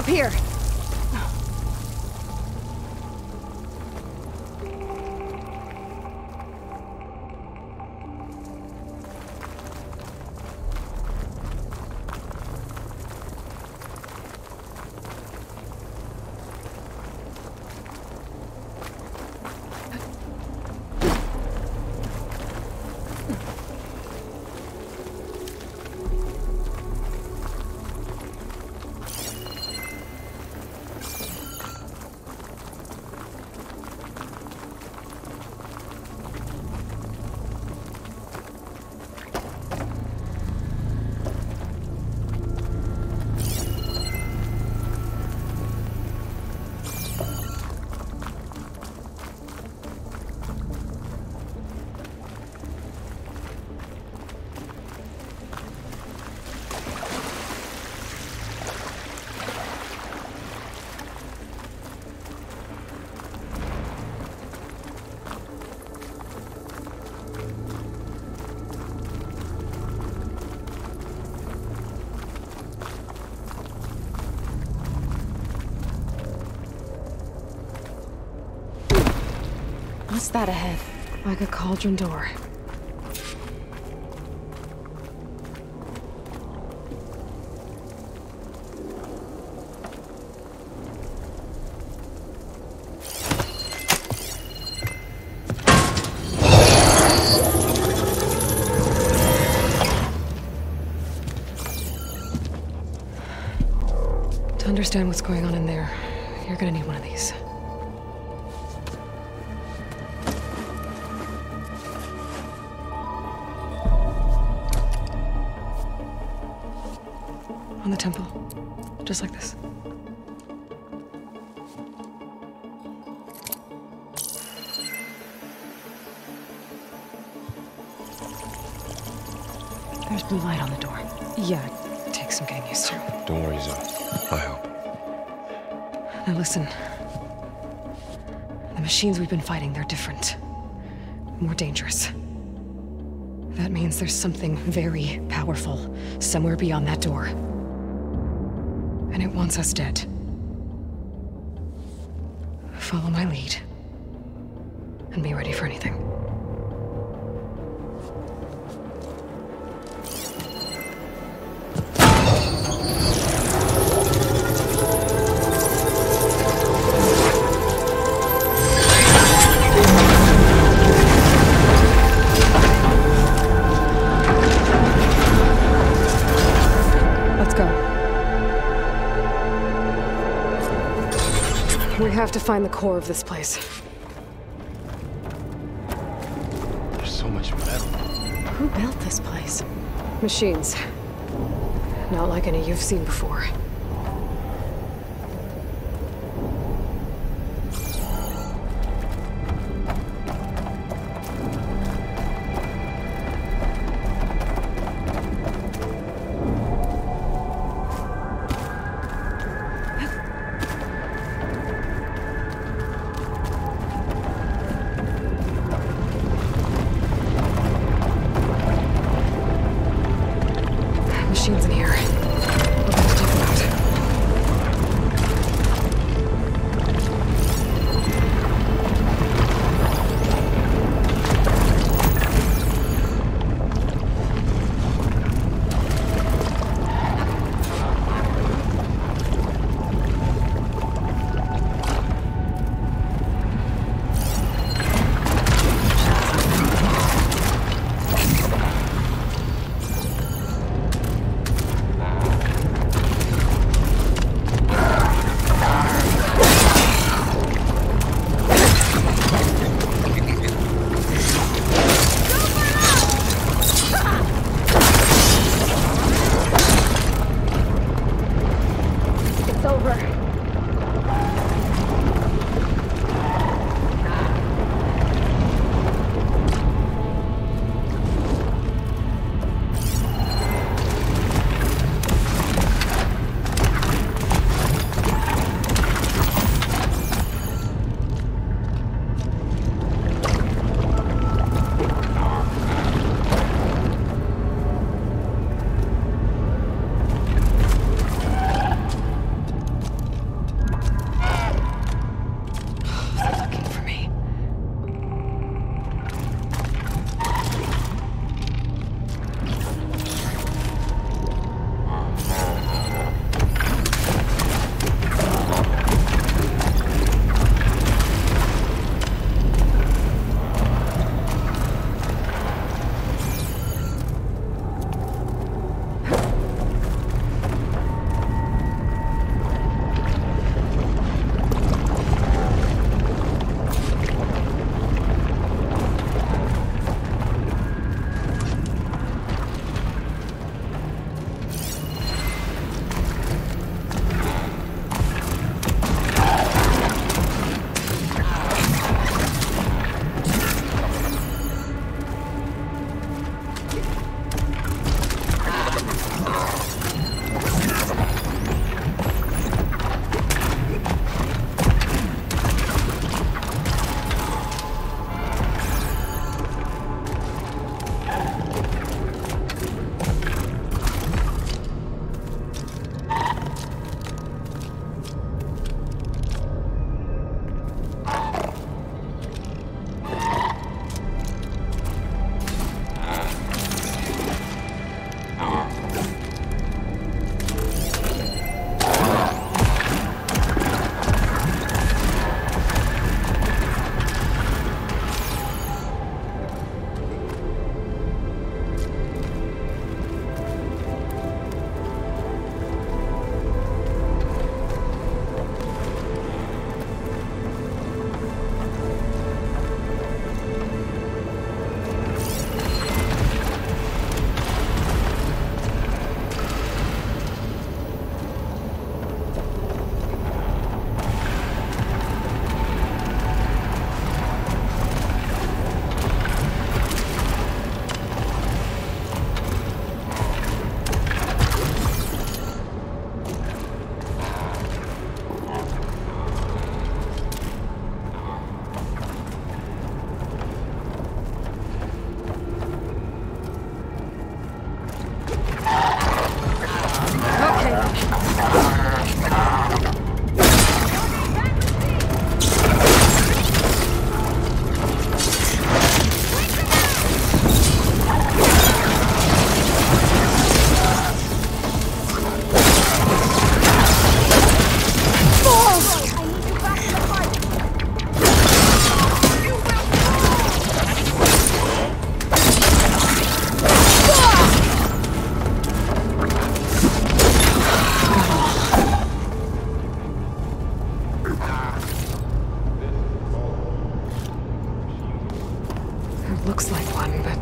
here. What's that ahead? Like a cauldron door. To understand what's going on in there, you're gonna need one of these. On the temple. Just like this. There's blue light on the door. Yeah, it takes some getting used to. Don't worry, Zoe. I help. Now listen. The machines we've been fighting, they're different. More dangerous. That means there's something very powerful somewhere beyond that door. And it wants us dead. Follow my lead. And be ready for anything. We have to find the core of this place. There's so much metal. Who built this place? Machines. Not like any you've seen before. Machines in here. We'll have to check them out. tough one, but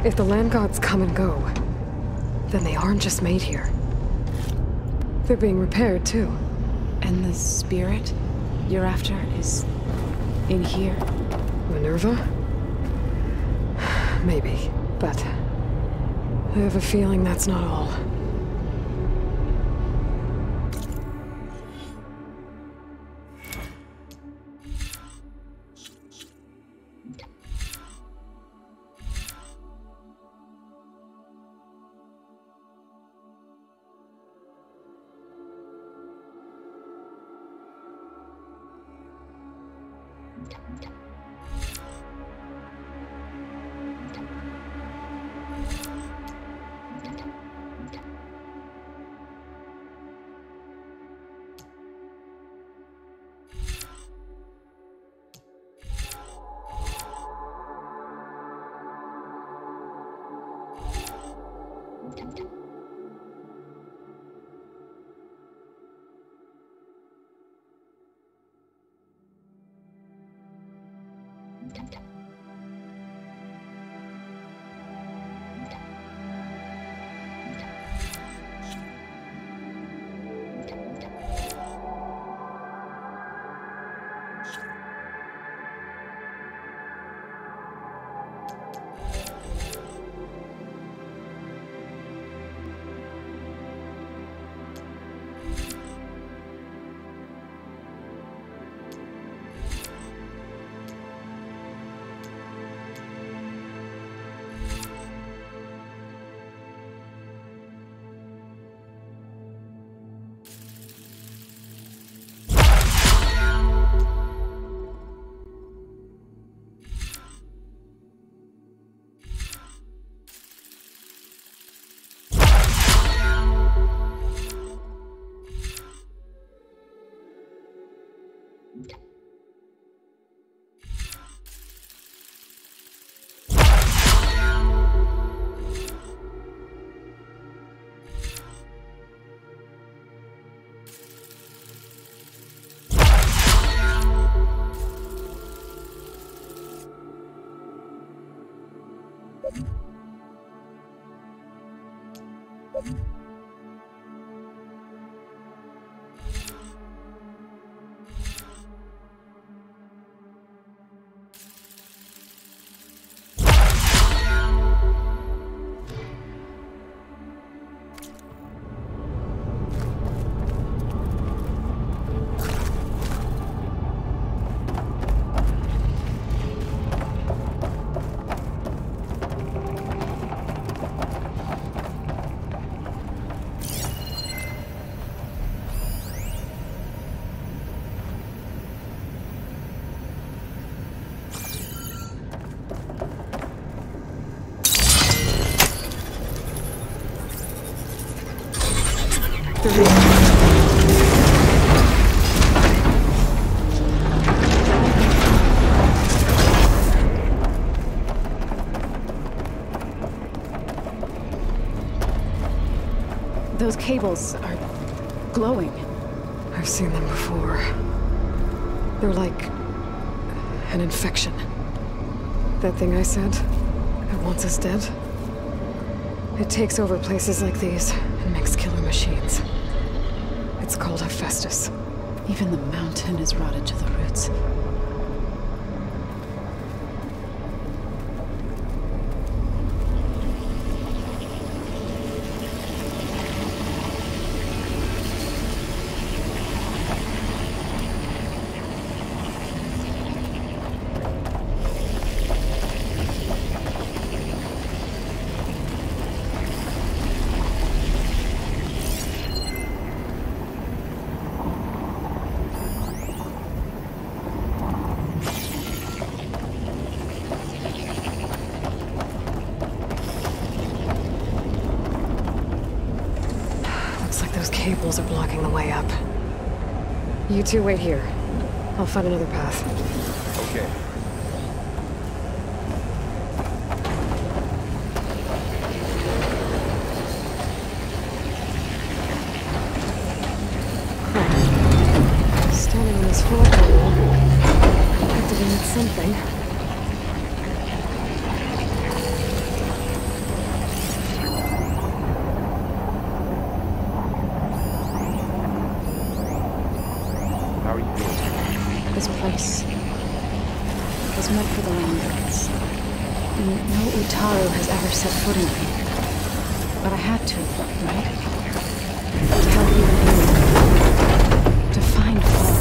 if the land gods come and go, then they aren't just made here. They're being repaired, too. And the spirit you're after is in here? Minerva? Maybe, but I have a feeling that's not all. Those cables are glowing. I've seen them before. They're like an infection. That thing I said, it wants us dead. It takes over places like these and makes killer machines. It's called Hephaestus. Even the mountain is rotted to the roots. Cables are blocking the way up. You two wait here. I'll find another path. Okay. Standing on this floor panel. Activated something. No Utaru has ever set foot in here. But I had to, right? To help you and Aloy. To find Paul.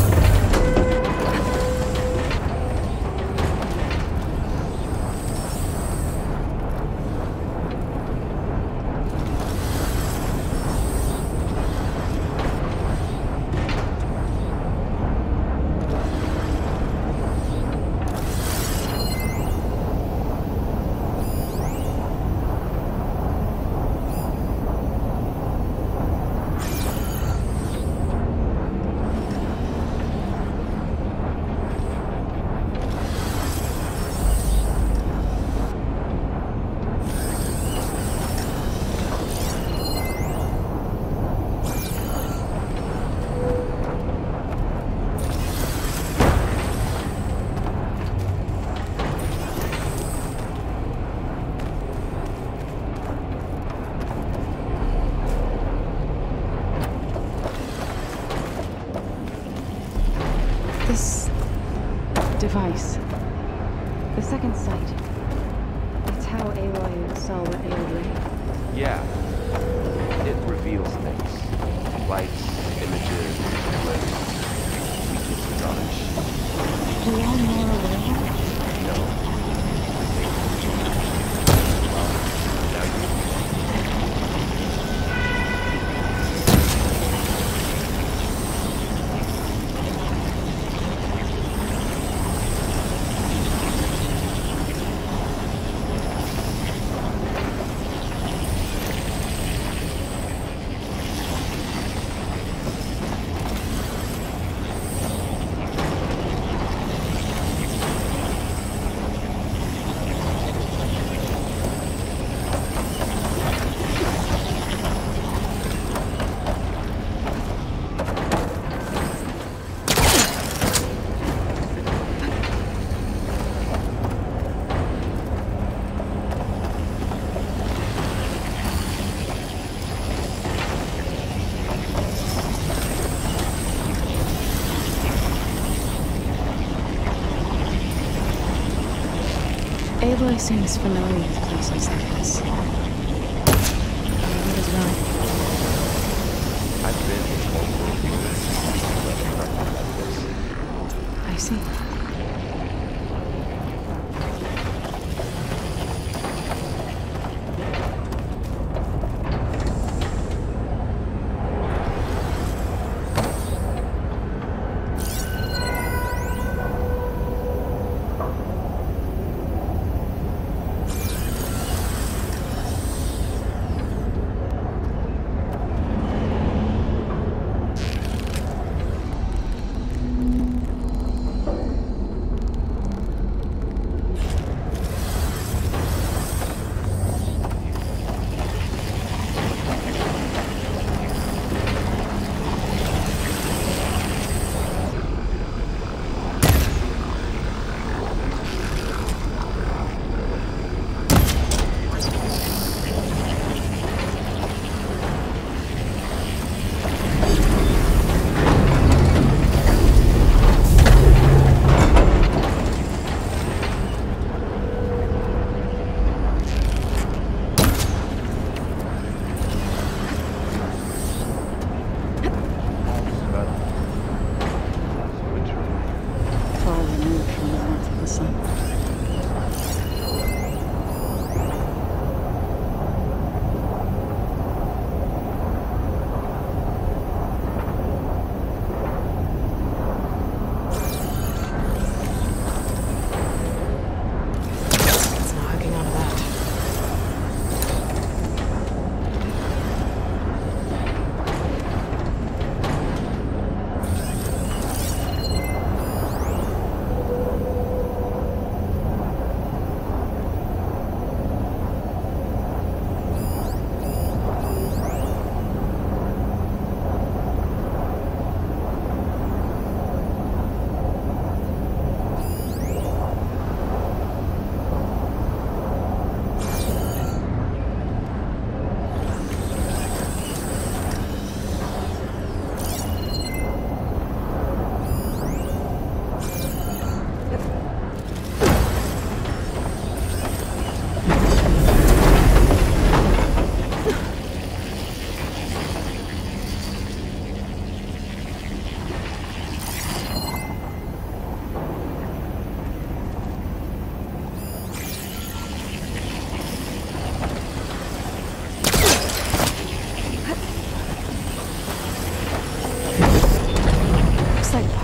This device, the second sight, it's how Aloy saw what ailed Ray. Yeah. It reveals things. Lights, images, glyphs, weakness knowledge. We all more aware? No. Now you. Aloy seems familiar with places like this. You as well. I've been in multiple places. I see.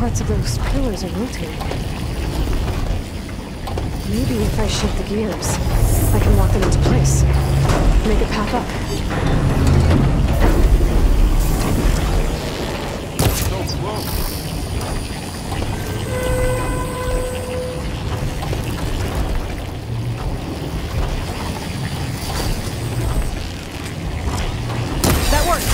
parts of those pillars are rotating. Maybe if I shift the gears, I can lock them into place. Make it path up. So close. That worked!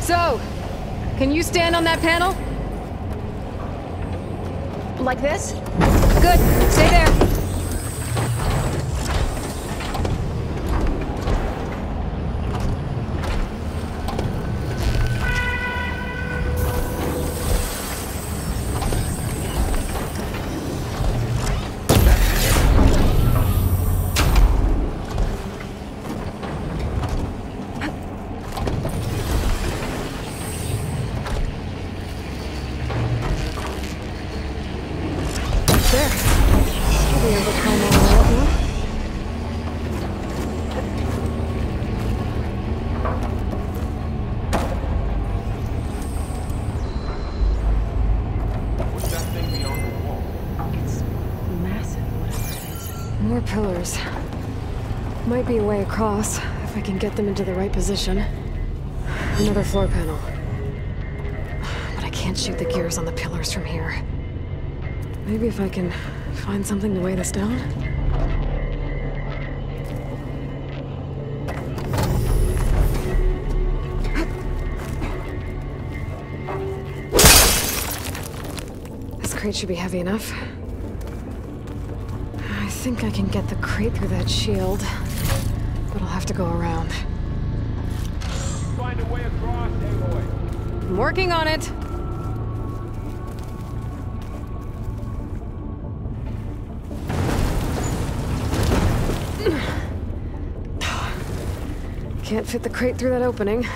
So, can you stand on that panel? Like this? Good. Stay there. More pillars. Might be a way across, if I can get them into the right position. Another floor panel. But I can't shoot the gears on the pillars from here. Maybe if I can find something to weigh this down? This crate should be heavy enough. I think I can get the crate through that shield, but I'll have to go around. Find a way across, Aloy. I'm working on it. Can't fit the crate through that opening.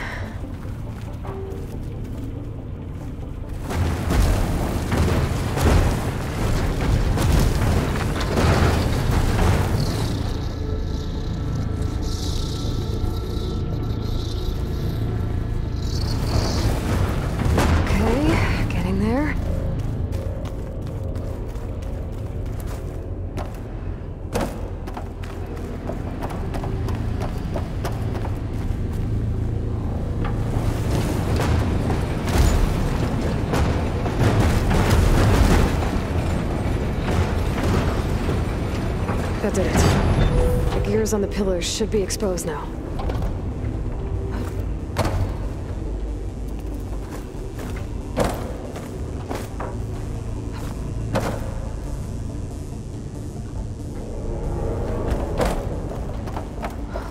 That did it. The gears on the pillars should be exposed now.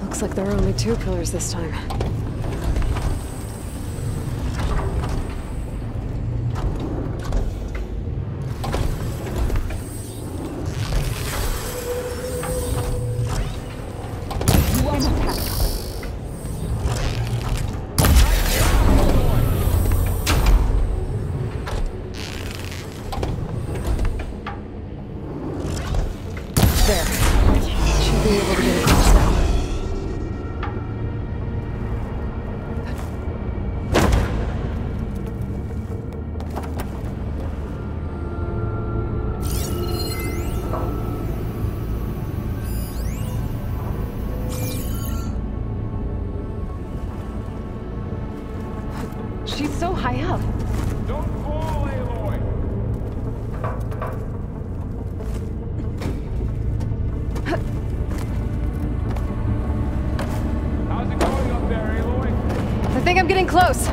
Looks like there are only 2 pillars this time. She's so high up. Don't fall, Aloy. How's it going up there, Aloy? I think I'm getting close.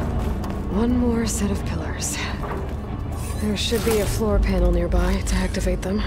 One more set of pillars. There should be a floor panel nearby to activate them.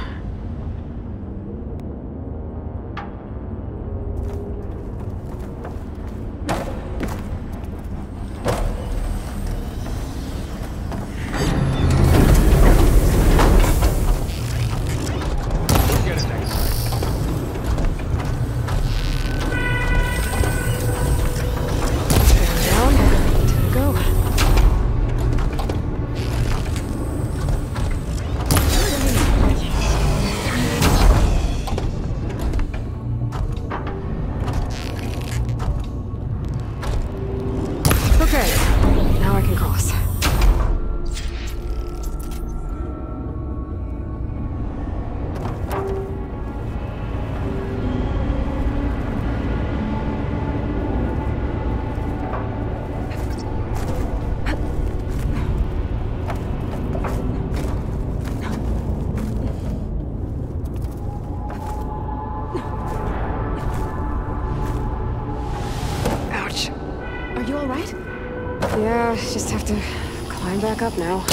can cross. Ouch. Are you alright? Yeah, just have to climb back up now.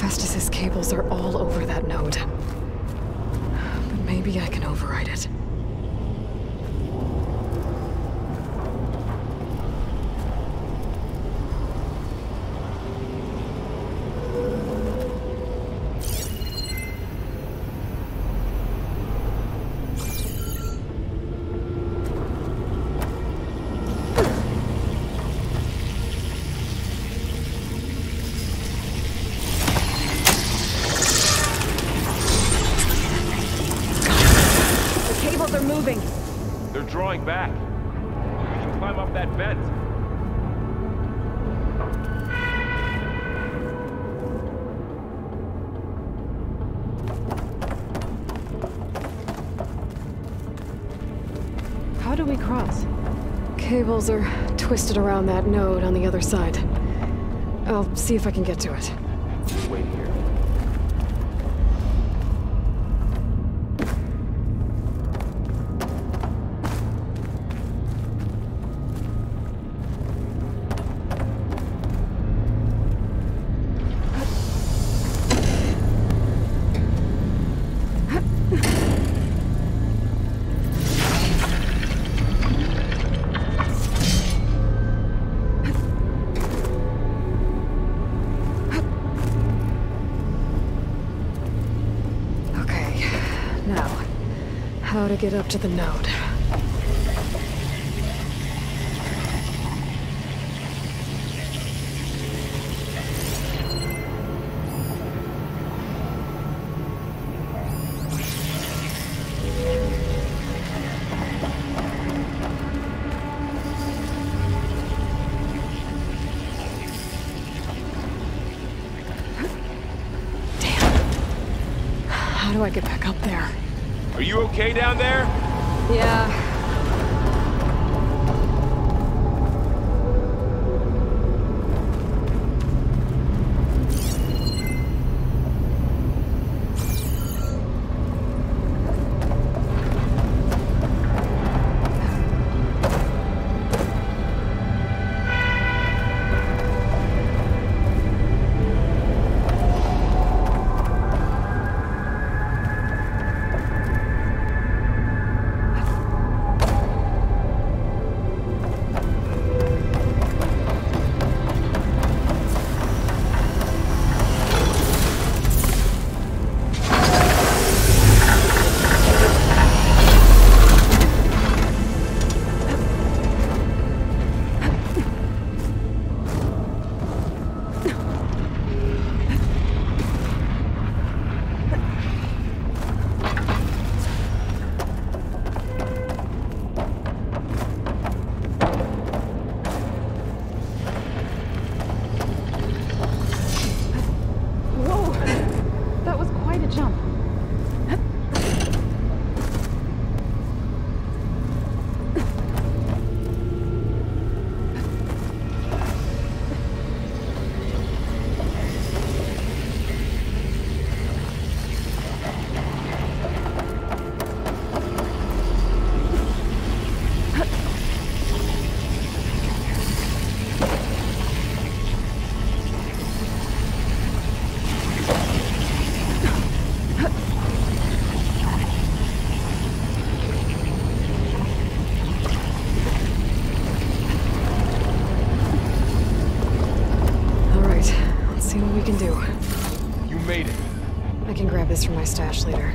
Festus's cables are all over that node. But maybe I can override it. They're moving. They're drawing back. We can climb up that vent. How do we cross? Cables are twisted around that node on the other side. I'll see if I can get to it. Wait here. How to get up to the node. How do I get back up there? Are you okay down there? Yeah. we can do. You made it. I can grab this from my stash later.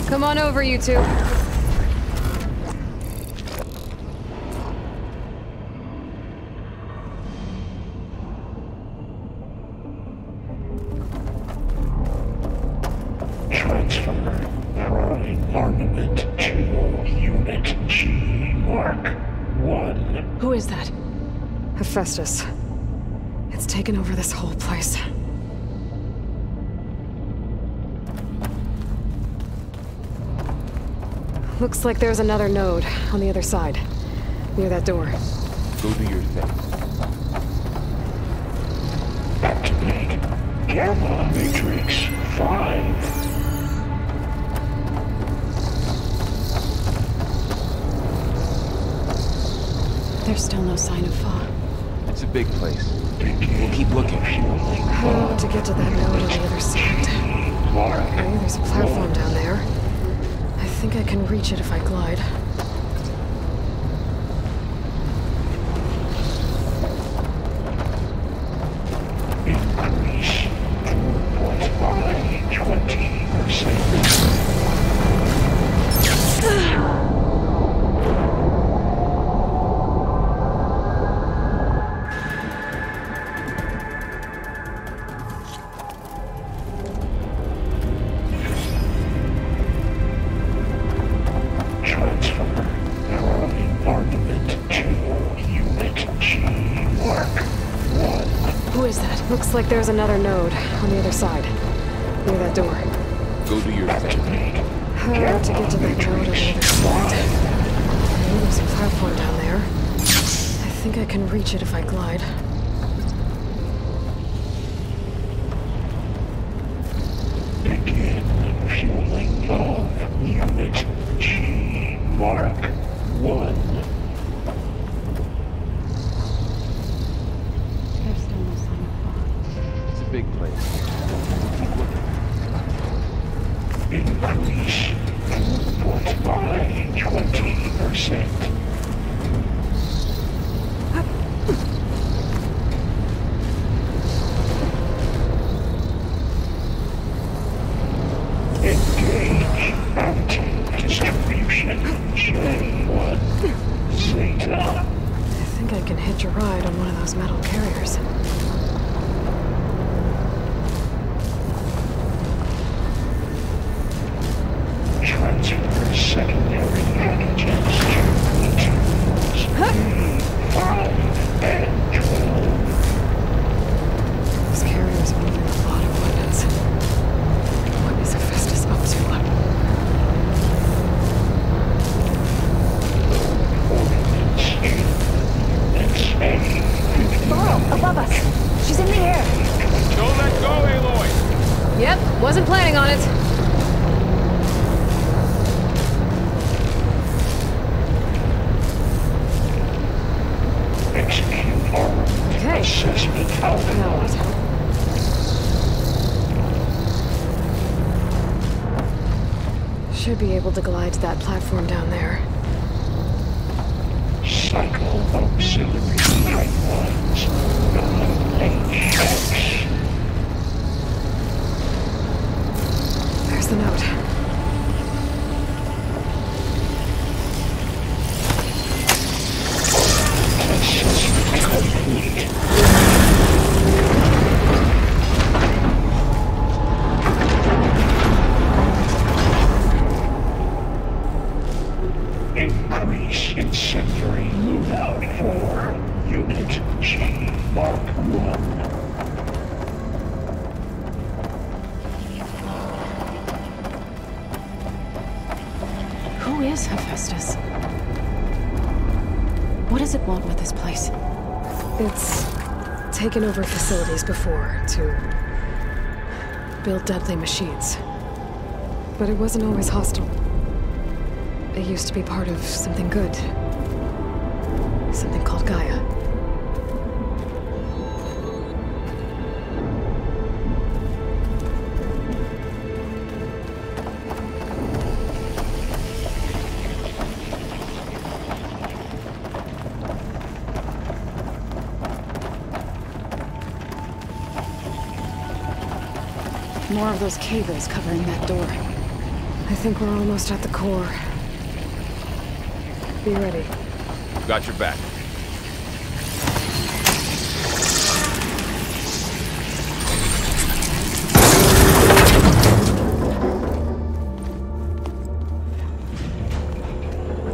Come on over, you two. Transfer prime armament to Unit G Mark 1. Who is that? Hephaestus. It's taken over this whole place. Looks like there's another node on the other side, near that door. Go do your thing. Activate Gamma Matrix 5. There's still no sign of Fa. It's a big place. We'll keep looking. How to get to that node on the other side? Okay, there's a platform down there. I think I can reach it if I glide. Increase throughput by 20%. Looks like there's another node on the other side, near that door. Go do your thing. How to get to that node on the other side? Okay, there's a platform down there. I think I can reach it if I glide. Begin fueling of Unit G Mark 1. Big place. Keep looking. Increase throughput by 20%. Engage anti-distribution J1 Zeta. I think I can hitch a ride on one of those metal carriers. Transfer secondary packages to platoons 5 and 12. This carrier's moving a lot of weapons. What is Hephaestus up to? Ordnance in Units A. Laurel, above us. She's in the air. Don't let go, Aloy! Yep, wasn't planning on it. Execute armament assessment outcome. Now what? Should be able to glide to that platform down there. Cycle auxiliary pipelines. HX. There's the note. Assessment complete. Increase incendiary loadout for Unit G Mark 1. Who is Hephaestus? What does it want with this place? It's taken over facilities before to build deadly machines. But it wasn't always hostile. It used to be part of something good. Something called Gaia. more of those cables covering that door. I think we're almost at the core. Be ready. Got your back.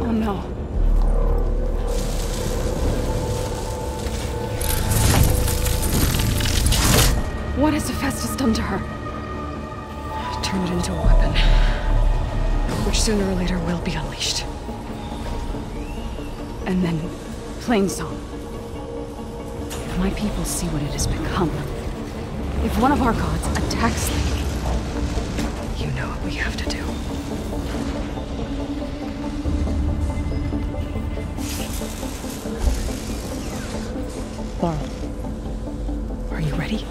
Oh no. What has Hephaestus done to her? Turn it into a weapon, which sooner or later will be unleashed. And then, Plainsong. If my people see what it has become, if one of our gods attacks them, You know what we have to do. Laurel, are you ready?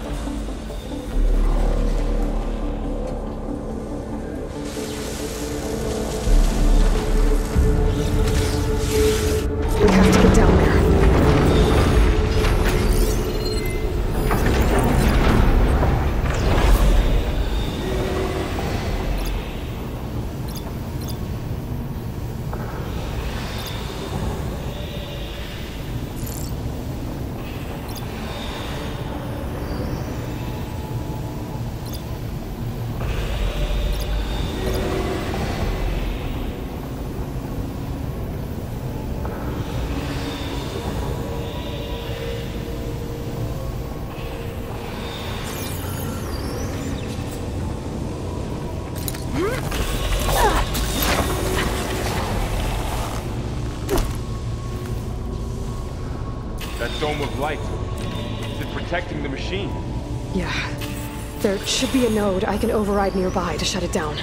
we have to get down there. That dome of light. Is it protecting the machine? Yeah. There should be a node I can override nearby to shut it down.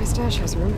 Stash has room.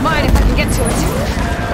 Mine if I can get to it.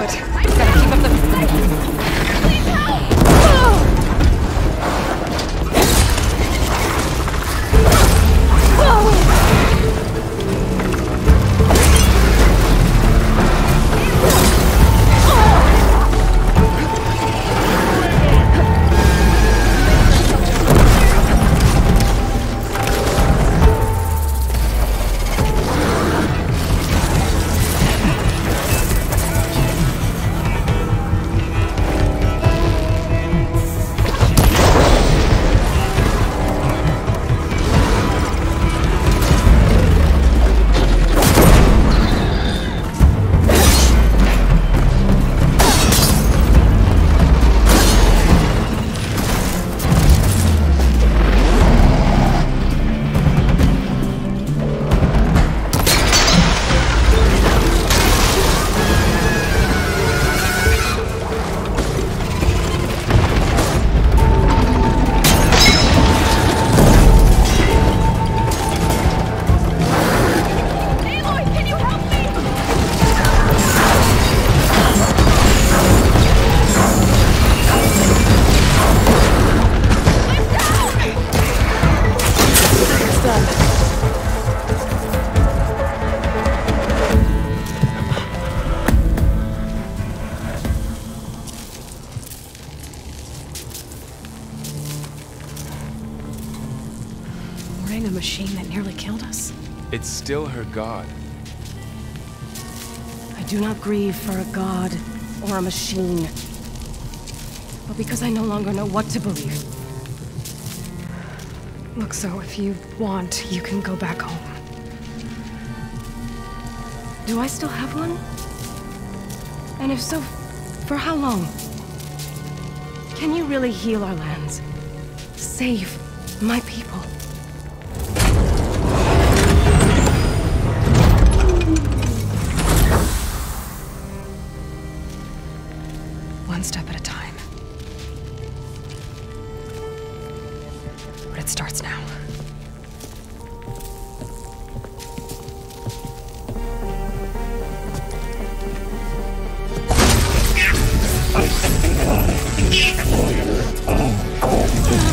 good. Gotta keep up the... Please help! A machine that nearly killed us? It's still her god. I do not grieve for a god or a machine, but because I no longer know what to believe. Look, so if you want, you can go back home. Do I still have one? And if so, for how long? Can you really heal our lands? Save my people? One step at a time. But it starts now. Destroyer of Cauldron.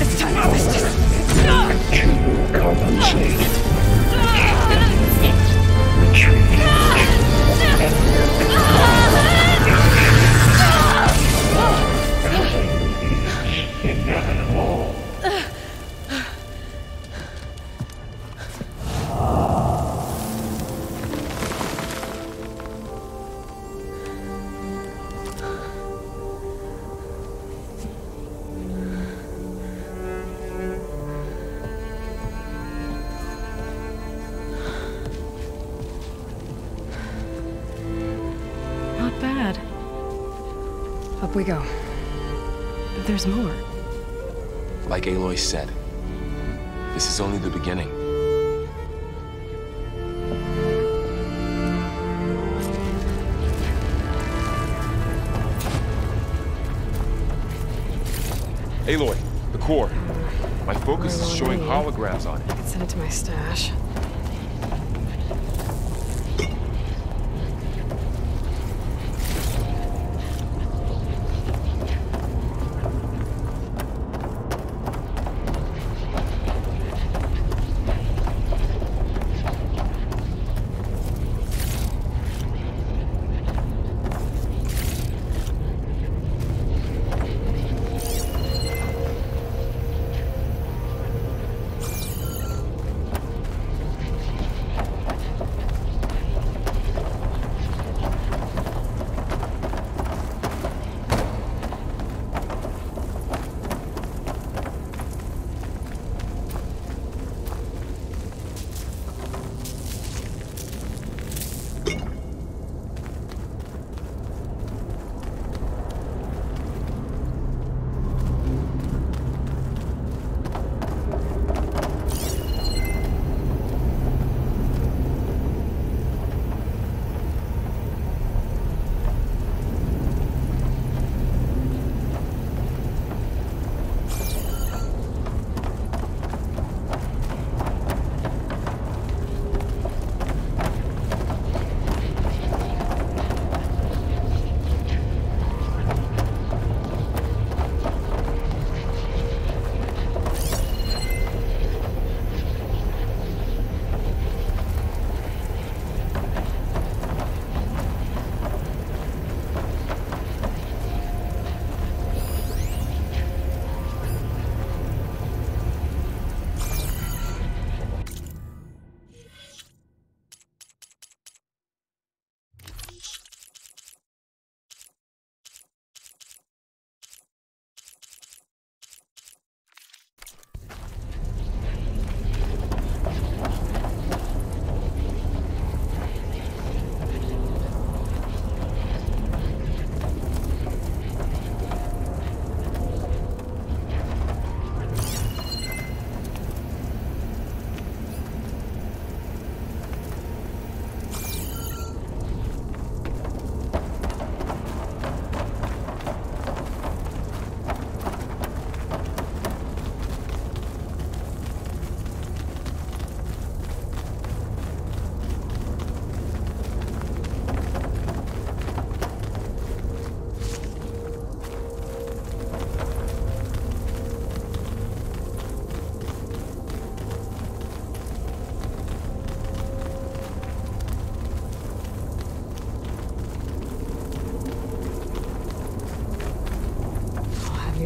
It's time to harvest it. To compensate. Retreat. Inevitable. Not bad. Up we go. But there's more. Like Aloy said, this is only the beginning. Aloy, the core. My focus is showing holograms on it. I can send it to my stash.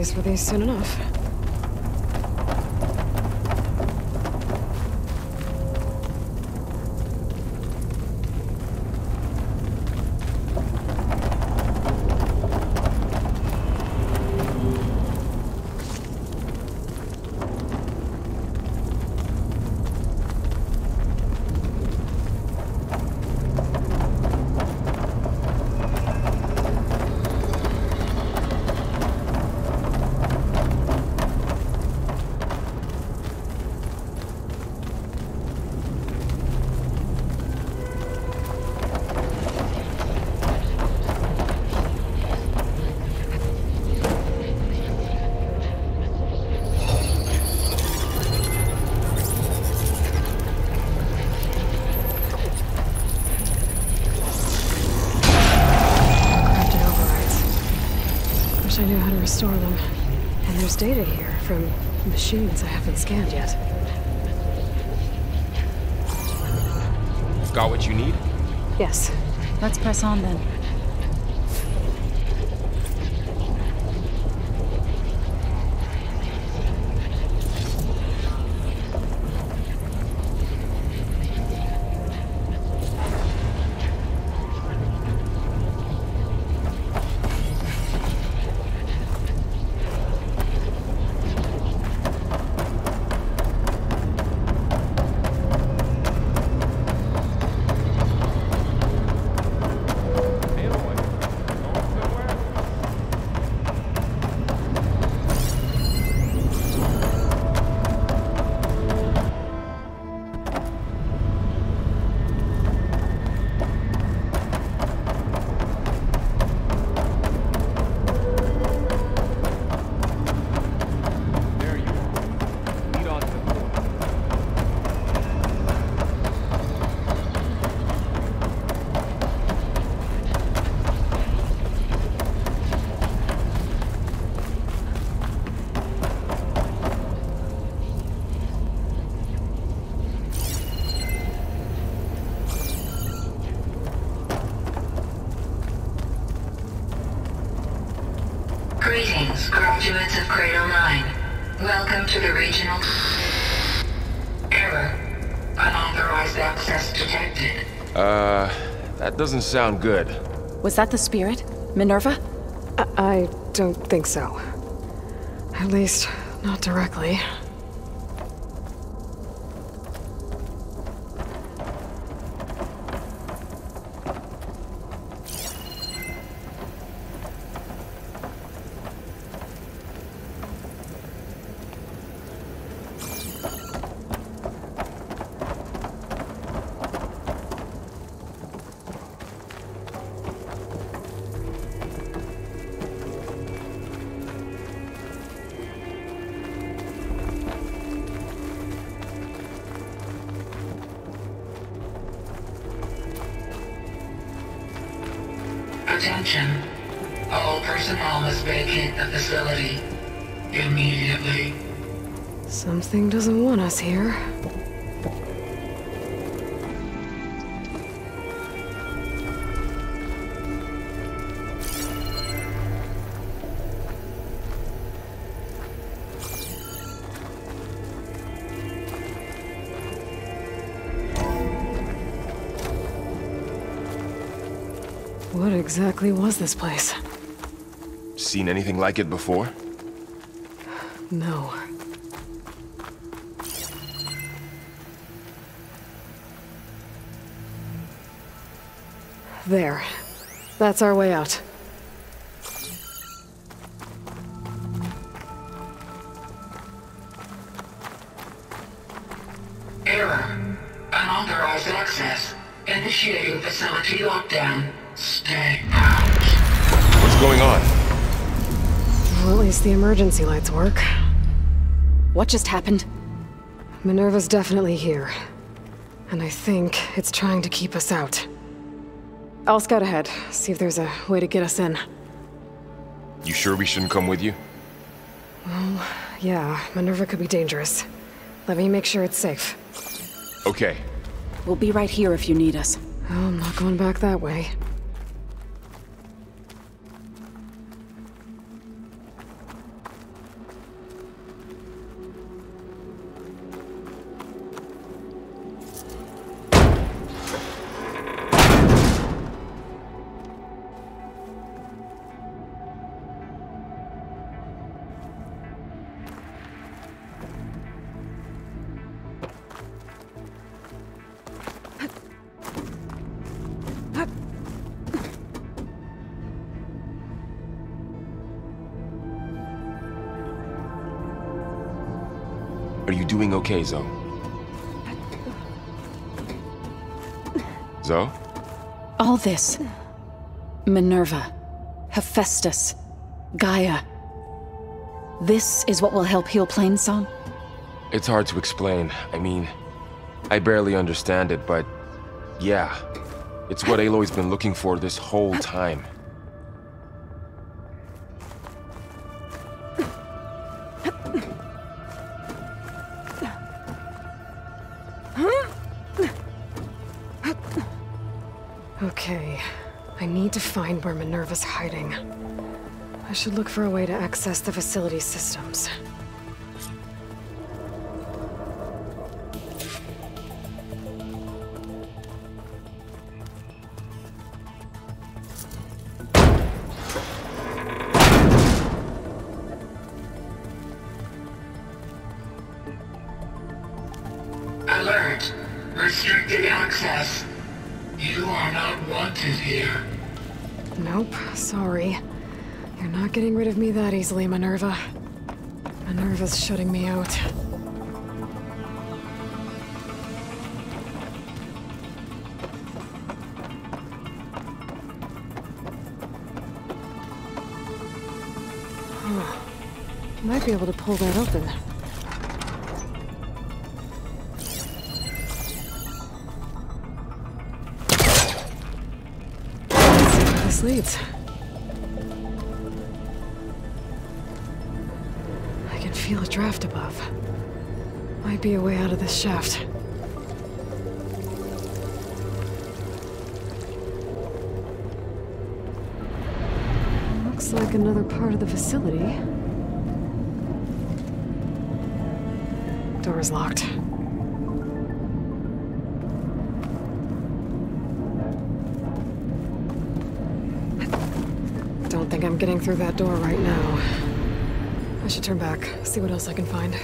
use for these soon enough. I knew how to restore them. And there's data here from machines I haven't scanned yet. Got what you need? Yes. Let's press on then. Greetings, graduates of Cradle 9. Welcome to the regional... Error. Unauthorized access detected. That doesn't sound good. Was that the spirit? Minerva? I don't think so. At least, not directly. Attention. All personnel must vacate the facility immediately. Something doesn't want us here. What exactly was this place? Seen anything like it before? No. There. That's our way out. Error. Unauthorized access. Initiating facility lockdown. Stay out. What's going on? Well, at least the emergency lights work. What just happened? Minerva's definitely here. And I think it's trying to keep us out. I'll scout ahead, see if there's a way to get us in. You sure we shouldn't come with you? Well, yeah, Minerva could be dangerous. Let me make sure it's safe. Okay. We'll be right here if you need us. Oh, I'm not going back that way. doing okay, Zoe? Zoe? All this. Minerva. Hephaestus. Gaia. This is what will help heal Plainsong? It's hard to explain. I mean, I barely understand it, but yeah. It's what Aloy's been looking for this whole time. Okay, I need to find where Minerva's hiding. I should look for a way to access the facility systems. Alert! Restricted access. You are not wanted here. Nope, sorry. You're not getting rid of me that easily, Minerva. Minerva's shutting me out. Huh. Might be able to pull that open. Let's see where this leads. I can feel a draft above. Might be a way out of this shaft. Looks like another part of the facility. Door's locked. Don't think I'm getting through that door right now. I should turn back, see what else I can find.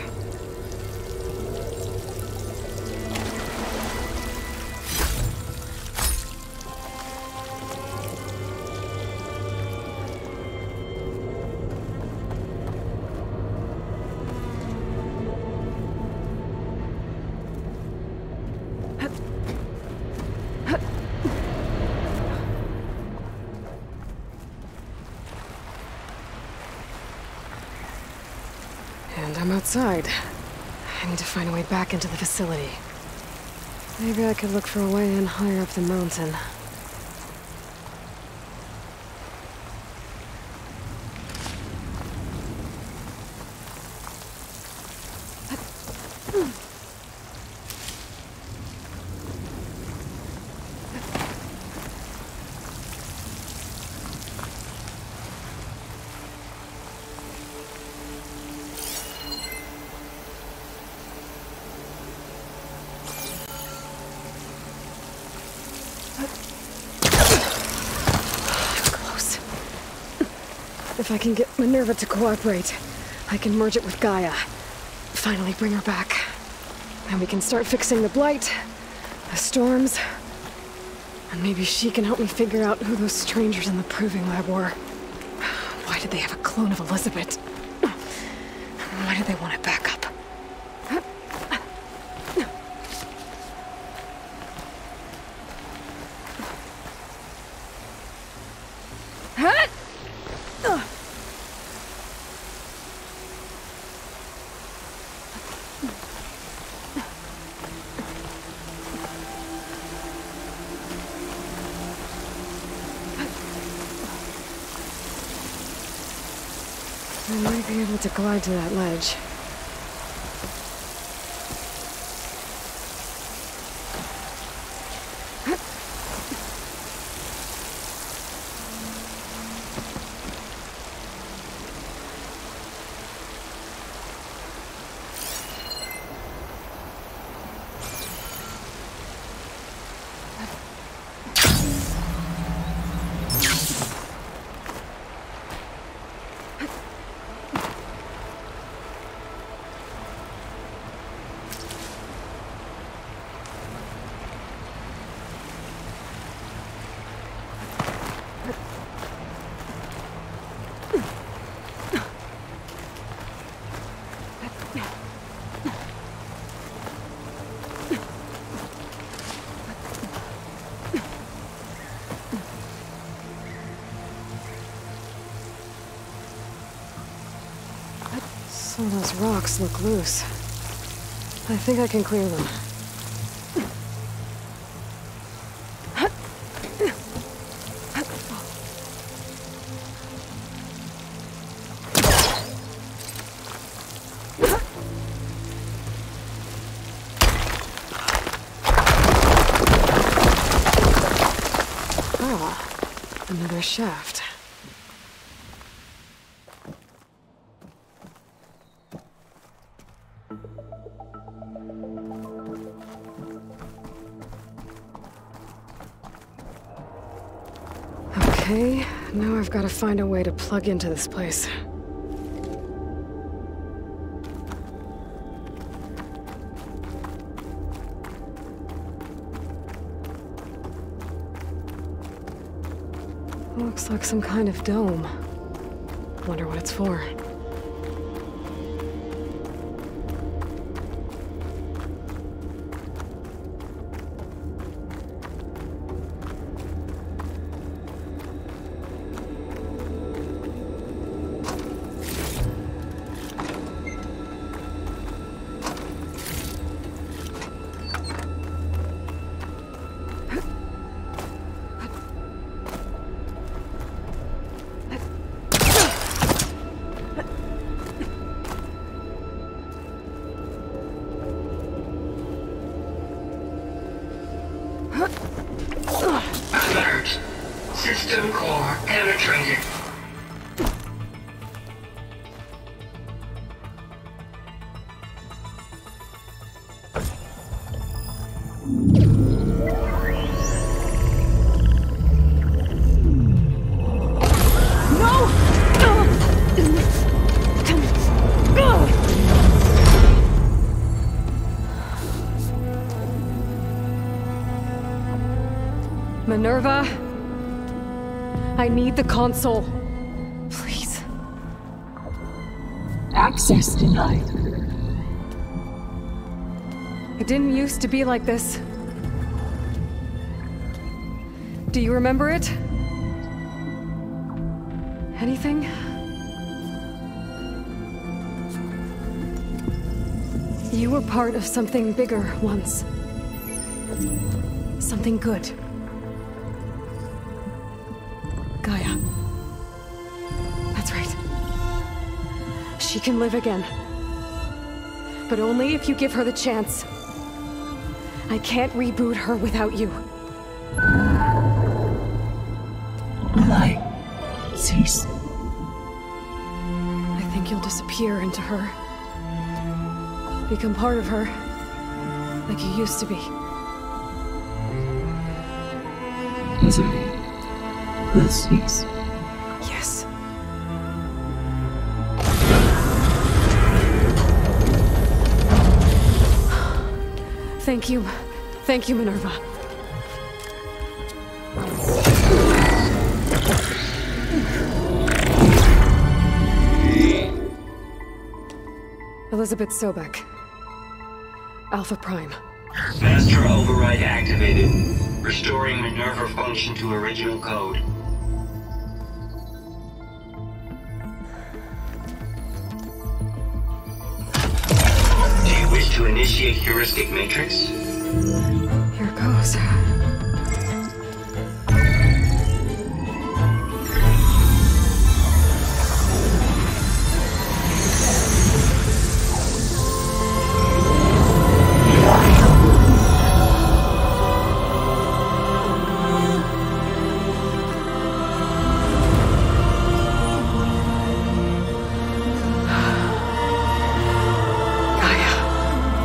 And I'm outside. I need to find a way back into the facility. Maybe I could look for a way in higher up the mountain. If I can get Minerva to cooperate, I can merge it with Gaia. Finally bring her back. And we can start fixing the blight, the storms, and maybe she can help me figure out who those strangers in the proving lab were. Why did they have a clone of Elizabeth? Why did they want it back up? I might be able to glide to that ledge. Some of those rocks look loose. I think I can clear them. Ah, another shaft. Okay, now I've got to find a way to plug into this place. Looks like some kind of dome. Wonder what it's for. Alert. System core penetrated. Minerva, I need the console. Please. Access denied. It didn't used to be like this. Do you remember it? Anything? You were part of something bigger once. Something good. Gaia. That's right. She can live again. But only if you give her the chance. I can't reboot her without you. Light. Cease. I think you'll disappear into her. Become part of her. Like you used to be. Misery. Will cease. Yes. Thank you. Thank you, Minerva. Elizabeth Sobek. Alpha Prime. Master override activated. Restoring Minerva function to original code. Do you wish to initiate heuristic matrix? Here goes.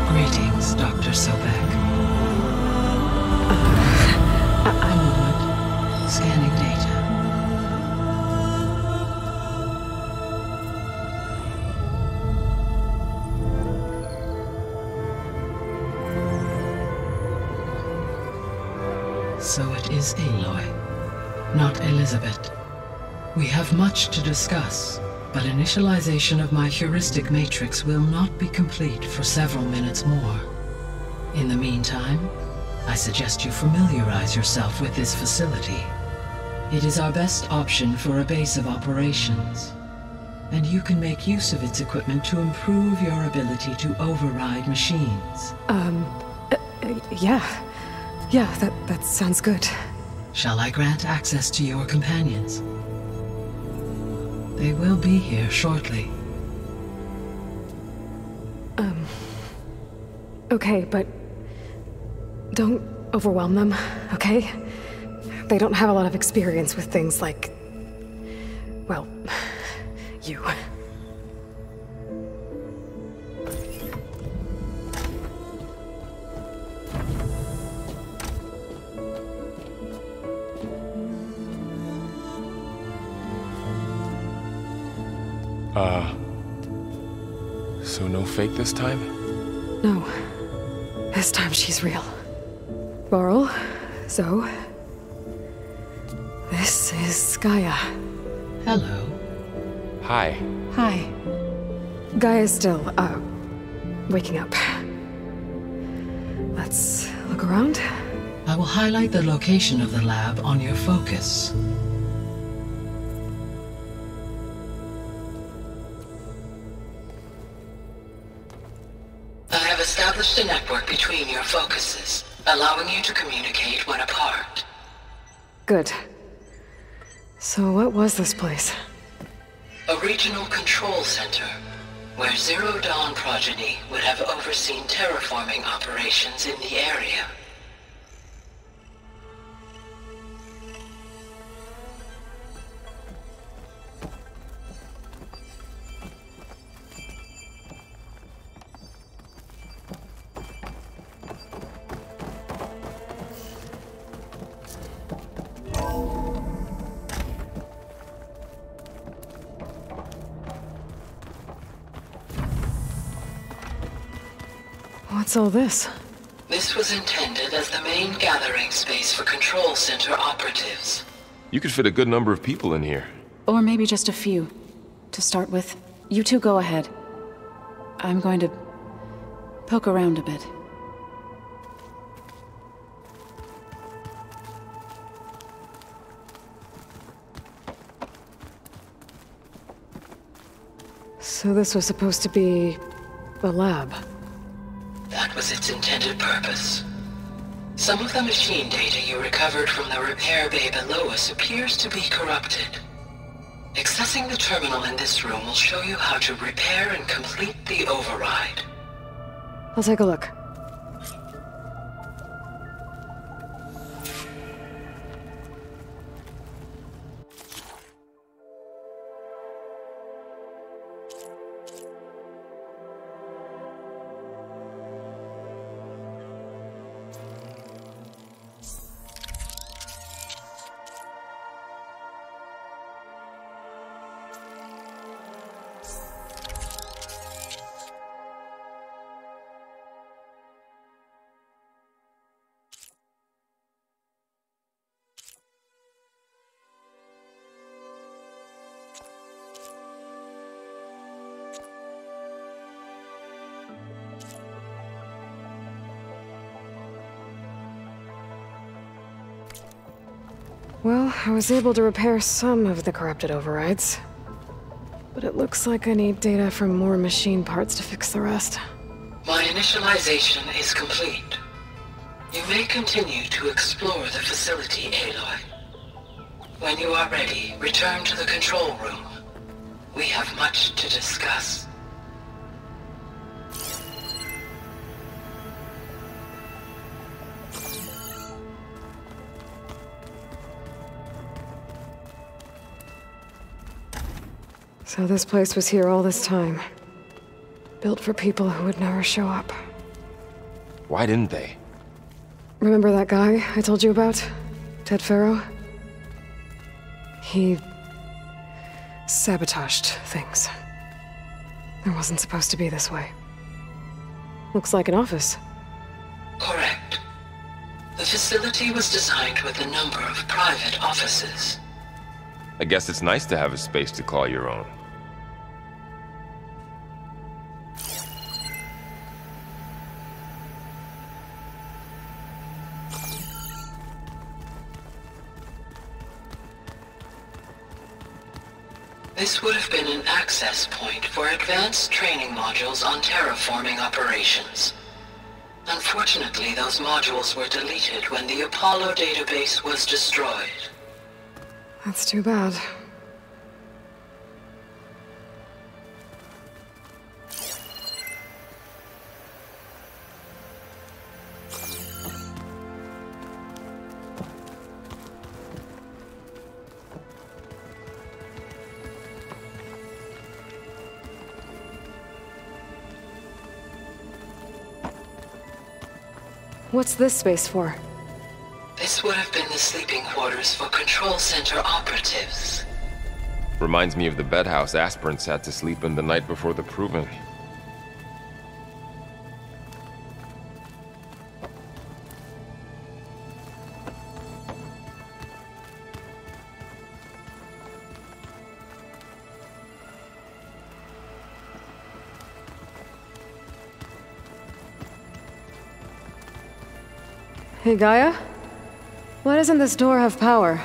Greetings, Dr. Sobek. A moment. Scanning data. So it is Aloy, not Elizabeth. We have much to discuss, but initialization of my heuristic matrix will not be complete for several minutes more. In the meantime, I suggest you familiarize yourself with this facility. It is our best option for a base of operations. and you can make use of its equipment to improve your ability to override machines. Yeah. Yeah, that sounds good. Shall I grant access to your companions? They will be here shortly. Okay, but don't overwhelm them, okay? They don't have a lot of experience with things like, well, you. So no fake this time? No. This time she's real. Laurel, Zoe. This is Gaia. Hello. Hi. Hi. Gaia's still, waking up. Let's look around. I will highlight the location of the lab on your focus. I have established a network between your focuses, allowing you to communicate when apart. Good. So what was this place? A regional control center, where Zero Dawn progeny would have overseen terraforming operations in the area. What's all this? This was intended as the main gathering space for control center operatives. You could fit a good number of people in here. Or maybe just a few. To start with, you two go ahead. I'm going to poke around a bit. So this was supposed to be a lab. That was its intended purpose. Some of the machine data you recovered from the repair bay below us appears to be corrupted. Accessing the terminal in this room will show you how to repair and complete the override. I'll take a look. Well, I was able to repair some of the corrupted overrides. But it looks like I need data from more machine parts to fix the rest. My initialization is complete. You may continue to explore the facility, Aloy. When you are ready, return to the control room. We have much to discuss. So this place was here all this time. Built for people who would never show up. Why didn't they? Remember that guy I told you about? Ted Farrow? He sabotaged things. It wasn't supposed to be this way. Looks like an office. Correct. The facility was designed with a number of private offices. I guess it's nice to have a space to call your own. This would have been an access point for advanced training modules on terraforming operations. Unfortunately, those modules were deleted when the Apollo database was destroyed. That's too bad. What's this space for? This would have been the sleeping quarters for Control Center operatives. Reminds me of the bedhouse aspirants had to sleep in the night before the proving. Hey, Gaia? Why doesn't this door have power?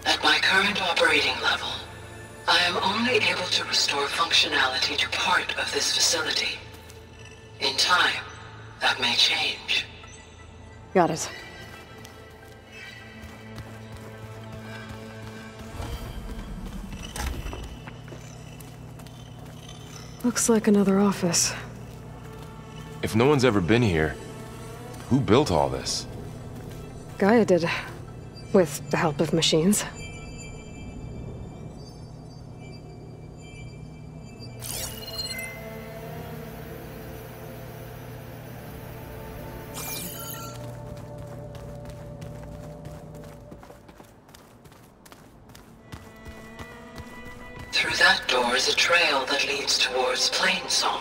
At my current operating level, I am only able to restore functionality to part of this facility. In time, that may change. Got it. Looks like another office. If no one's ever been here, who built all this? Gaia did. With the help of machines. Through that door is a trail that leads towards Plainsong.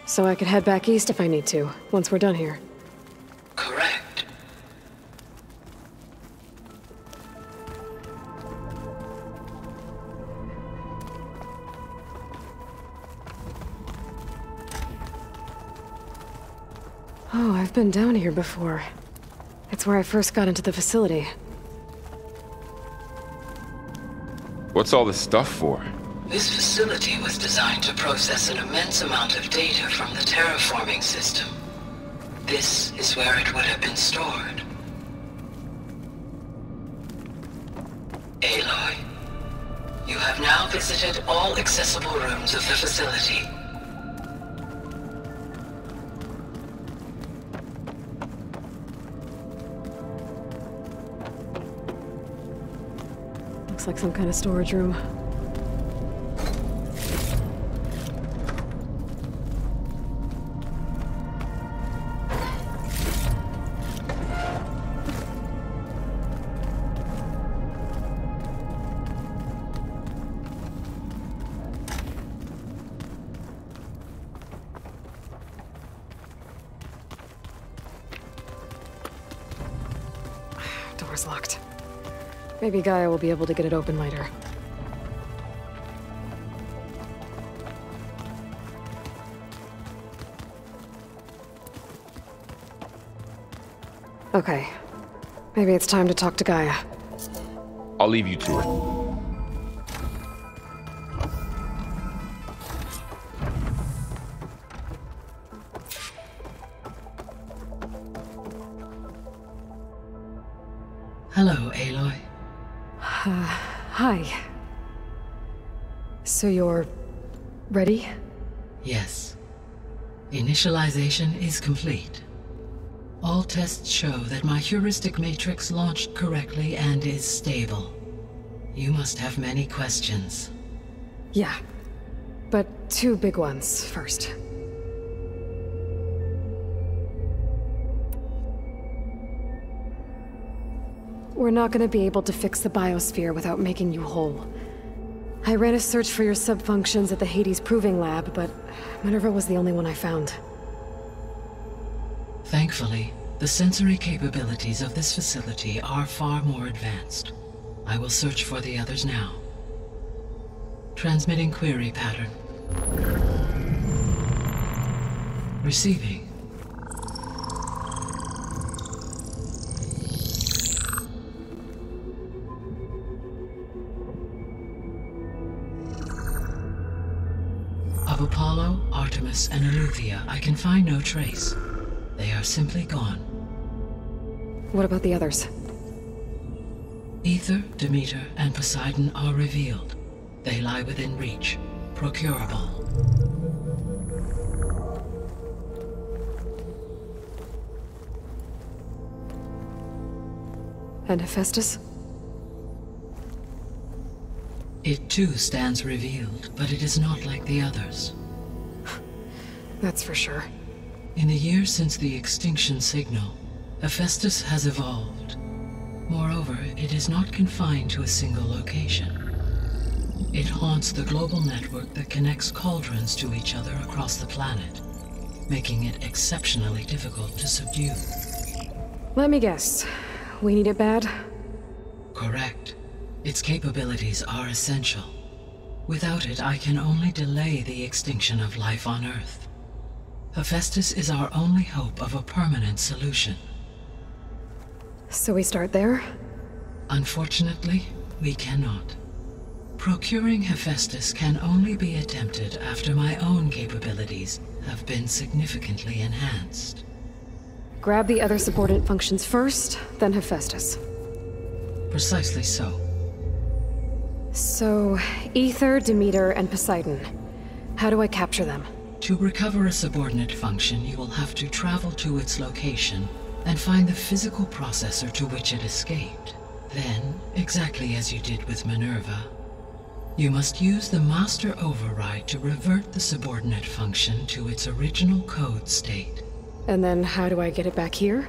So I could head back east if I need to, once we're done here. Correct. Oh, I've been down here before. It's where I first got into the facility. What's all this stuff for? This facility was designed to process an immense amount of data from the terraforming system. This is where it would have been stored. Aloy, you have now visited all accessible rooms of the facility. Looks like some kind of storage room. Door's locked. Maybe Gaia will be able to get it open later. Okay. Maybe it's time to talk to Gaia. I'll leave you to it. Hello, Aloy. Hi. So you're... ready? Yes. Initialization is complete. All tests show that my heuristic matrix launched correctly and is stable. You must have many questions. Yeah. But two big ones first. We're not gonna be able to fix the biosphere without making you whole. I ran a search for your sub-functions at the Hades Proving Lab, but Minerva was the only one I found. Thankfully, the sensory capabilities of this facility are far more advanced. I will search for the others now. Transmitting query pattern. Receiving. Of Apollo, Artemis, and Eleuthia, I can find no trace. They are simply gone. What about the others? Ether, Demeter, and Poseidon are revealed. They lie within reach, procurable. And Hephaestus? It too stands revealed, but it is not like the others. That's for sure. In the years since the extinction signal, Hephaestus has evolved. Moreover, it is not confined to a single location. It haunts the global network that connects cauldrons to each other across the planet, making it exceptionally difficult to subdue. Let me guess. We need it bad? Correct. Its capabilities are essential. Without it, I can only delay the extinction of life on Earth. Hephaestus is our only hope of a permanent solution. So we start there? Unfortunately, we cannot. Procuring Hephaestus can only be attempted after my own capabilities have been significantly enhanced. Grab the other subordinate functions first, then Hephaestus. Precisely so. So, Ether, Demeter, and Poseidon. How do I capture them? To recover a subordinate function, you will have to travel to its location and find the physical processor to which it escaped. Then, exactly as you did with Minerva, you must use the master override to revert the subordinate function to its original code state. And then how do I get it back here?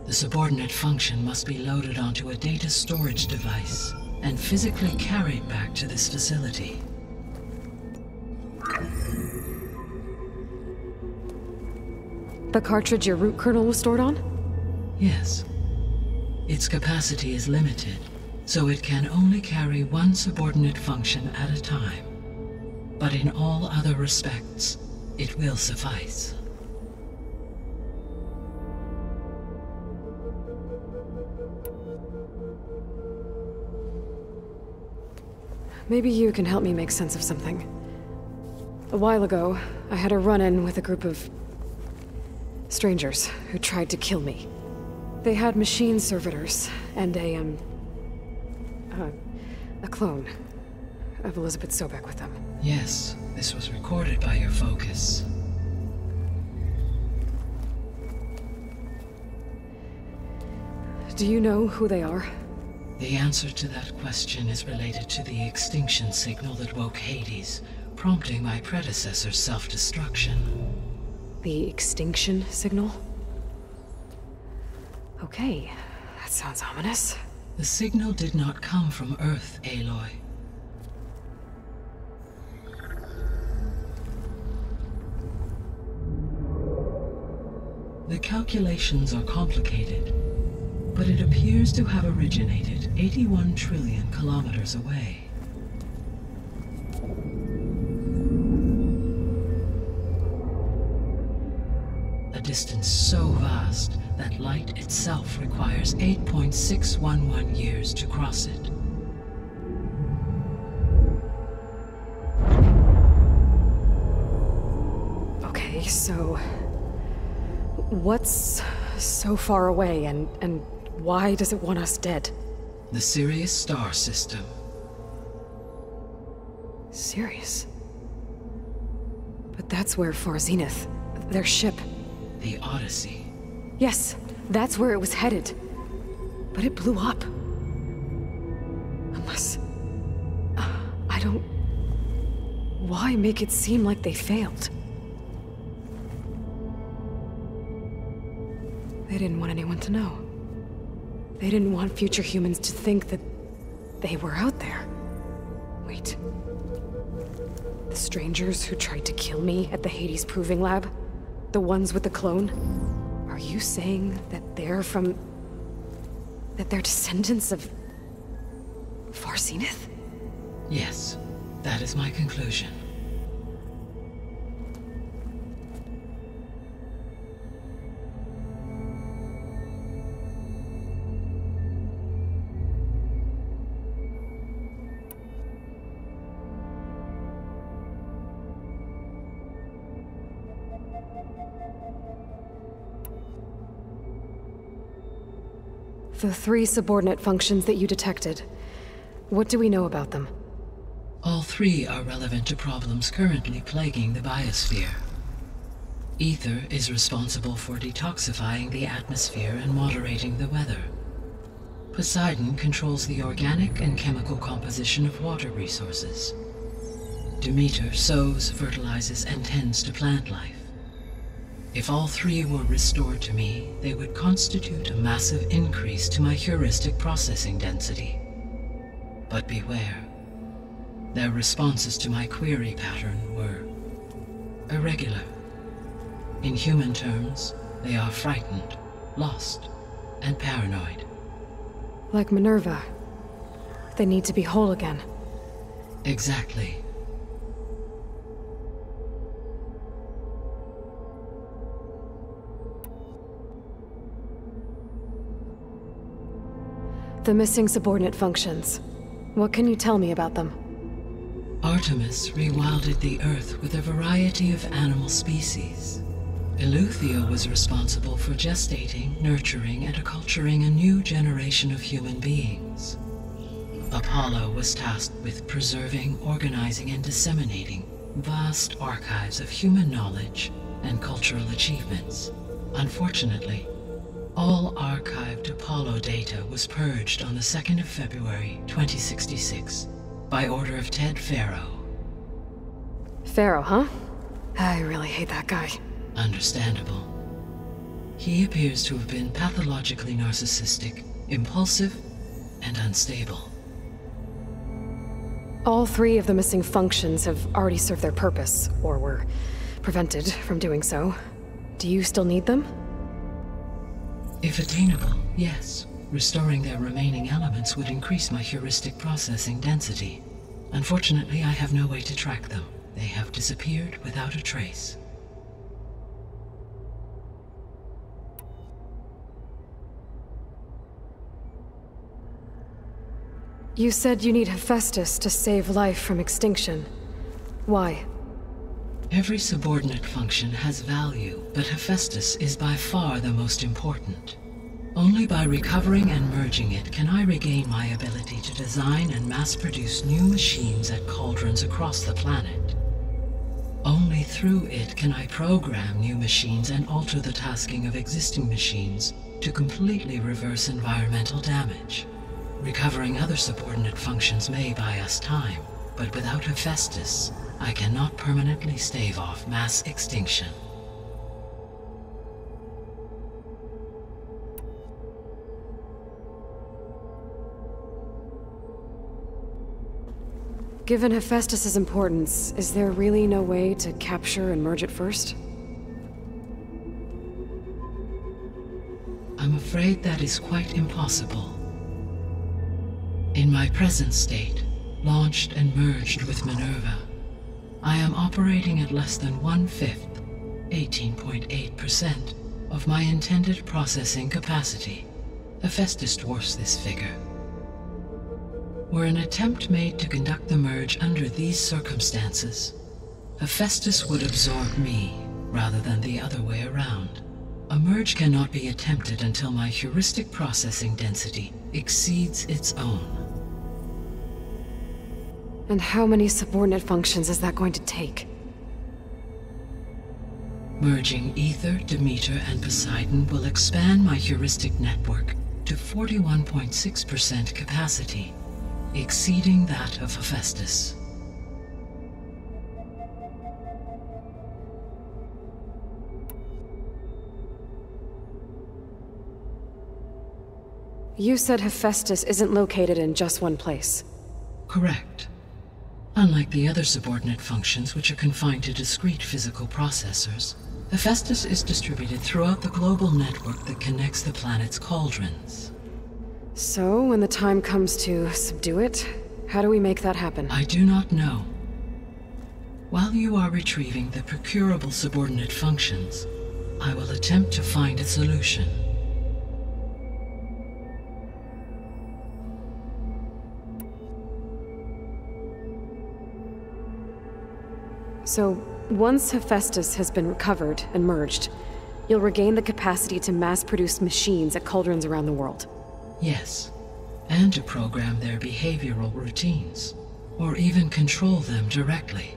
The subordinate function must be loaded onto a data storage device and physically carried back to this facility. The cartridge your root kernel was stored on? Yes. Its capacity is limited, so it can only carry one subordinate function at a time. But in all other respects, it will suffice. Maybe you can help me make sense of something. A while ago, I had a run-in with a group of strangers who tried to kill me. They had machine servitors and a clone of Elizabeth Sobek with them. Yes, this was recorded by your focus. Do you know who they are? The answer to that question is related to the extinction signal that woke Hades, prompting my predecessor's self-destruction. The extinction signal? Okay, that sounds ominous. The signal did not come from Earth, Aloy. The calculations are complicated, but it appears to have originated 81 trillion kilometers away. A distance so vast that light itself requires 8.611 years to cross it. Okay, so what's so far away and why does it want us dead? The Sirius star system. Sirius? But that's where Far Zenith, their ship. The Odyssey. Yes, that's where it was headed. But it blew up. Unless... I don't... Why make it seem like they failed? They didn't want anyone to know. They didn't want future humans to think that they were out there. Wait. The strangers who tried to kill me at the Hades Proving Lab? The ones with the clone? Are you saying that they're from... that they're descendants of... Far Zenith? Yes, that is my conclusion. The 3 subordinate functions that you detected. What do we know about them? All 3 are relevant to problems currently plaguing the biosphere. Ether is responsible for detoxifying the atmosphere and moderating the weather. Poseidon controls the organic and chemical composition of water resources. Demeter sows, fertilizes, and tends to plant life. If all 3 were restored to me, they would constitute a massive increase to my heuristic processing density. But beware. Their responses to my query pattern were irregular. In human terms, they are frightened, lost, and paranoid. Like Minerva. They need to be whole again. Exactly. The missing subordinate functions. What can you tell me about them? Artemis rewilded the Earth with a variety of animal species. Eleuthia was responsible for gestating, nurturing, and acculturating a new generation of human beings. Apollo was tasked with preserving, organizing, and disseminating vast archives of human knowledge and cultural achievements. Unfortunately, all archived Apollo data was purged on the 2nd of February, 2066, by order of Ted Faro. Pharaoh, huh? I really hate that guy. Understandable. He appears to have been pathologically narcissistic, impulsive, and unstable. All 3 of the missing functions have already served their purpose, or were prevented from doing so. Do you still need them? If attainable, yes. Restoring their remaining elements would increase my heuristic processing density. Unfortunately, I have no way to track them. They have disappeared without a trace. You said you need Hephaestus to save life from extinction. Why? Every subordinate function has value, but Hephaestus is by far the most important. Only by recovering and merging it can I regain my ability to design and mass-produce new machines at cauldrons across the planet. Only through it can I program new machines and alter the tasking of existing machines to completely reverse environmental damage. Recovering other subordinate functions may buy us time, but without Hephaestus, I cannot permanently stave off mass extinction. Given Hephaestus's importance, is there really no way to capture and merge it first? I'm afraid that is quite impossible. In my present state, launched and merged with Minerva, I am operating at less than 1/5, 18.8%, of my intended processing capacity. Hephaestus dwarfs this figure. Were an attempt made to conduct the merge under these circumstances, Hephaestus would absorb me, rather than the other way around. A merge cannot be attempted until my heuristic processing density exceeds its own. And how many subordinate functions is that going to take? Merging Ether, Demeter, and Poseidon will expand my heuristic network to 41.6% capacity, exceeding that of Hephaestus. You said Hephaestus isn't located in just one place. Correct. Unlike the other subordinate functions, which are confined to discrete physical processors, Hephaestus is distributed throughout the global network that connects the planet's cauldrons. So, when the time comes to subdue it, how do we make that happen? I do not know. While you are retrieving the procurable subordinate functions, I will attempt to find a solution. So, once Hephaestus has been recovered and merged, you'll regain the capacity to mass-produce machines at cauldrons around the world. Yes, and to program their behavioral routines, or even control them directly.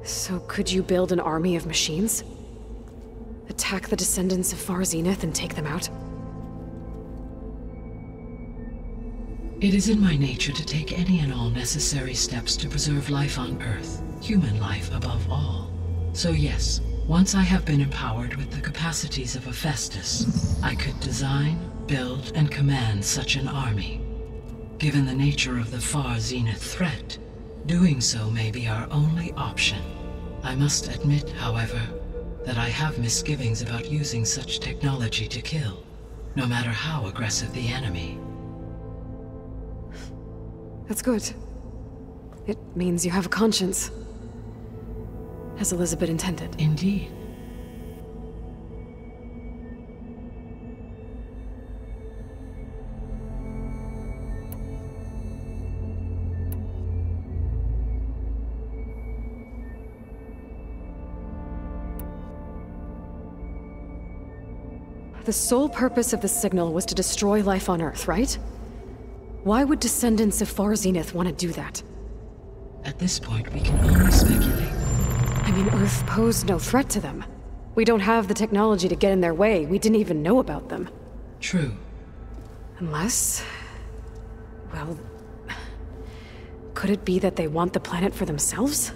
So could you build an army of machines? Attack the descendants of Far Zenith and take them out? It is in my nature to take any and all necessary steps to preserve life on Earth, human life above all. So yes, once I have been empowered with the capacities of a Festus, I could design, build, and command such an army. Given the nature of the Far Zenith threat, doing so may be our only option. I must admit, however, that I have misgivings about using such technology to kill, no matter how aggressive the enemy. That's good. It means you have a conscience. As Elizabeth intended. Indeed. The sole purpose of the signal was to destroy life on Earth, right? Why would descendants of Far Zenith want to do that? At this point, we can only speculate. I mean, Earth posed no threat to them. We don't have the technology to get in their way. We didn't even know about them. True. Unless... well... could it be that they want the planet for themselves?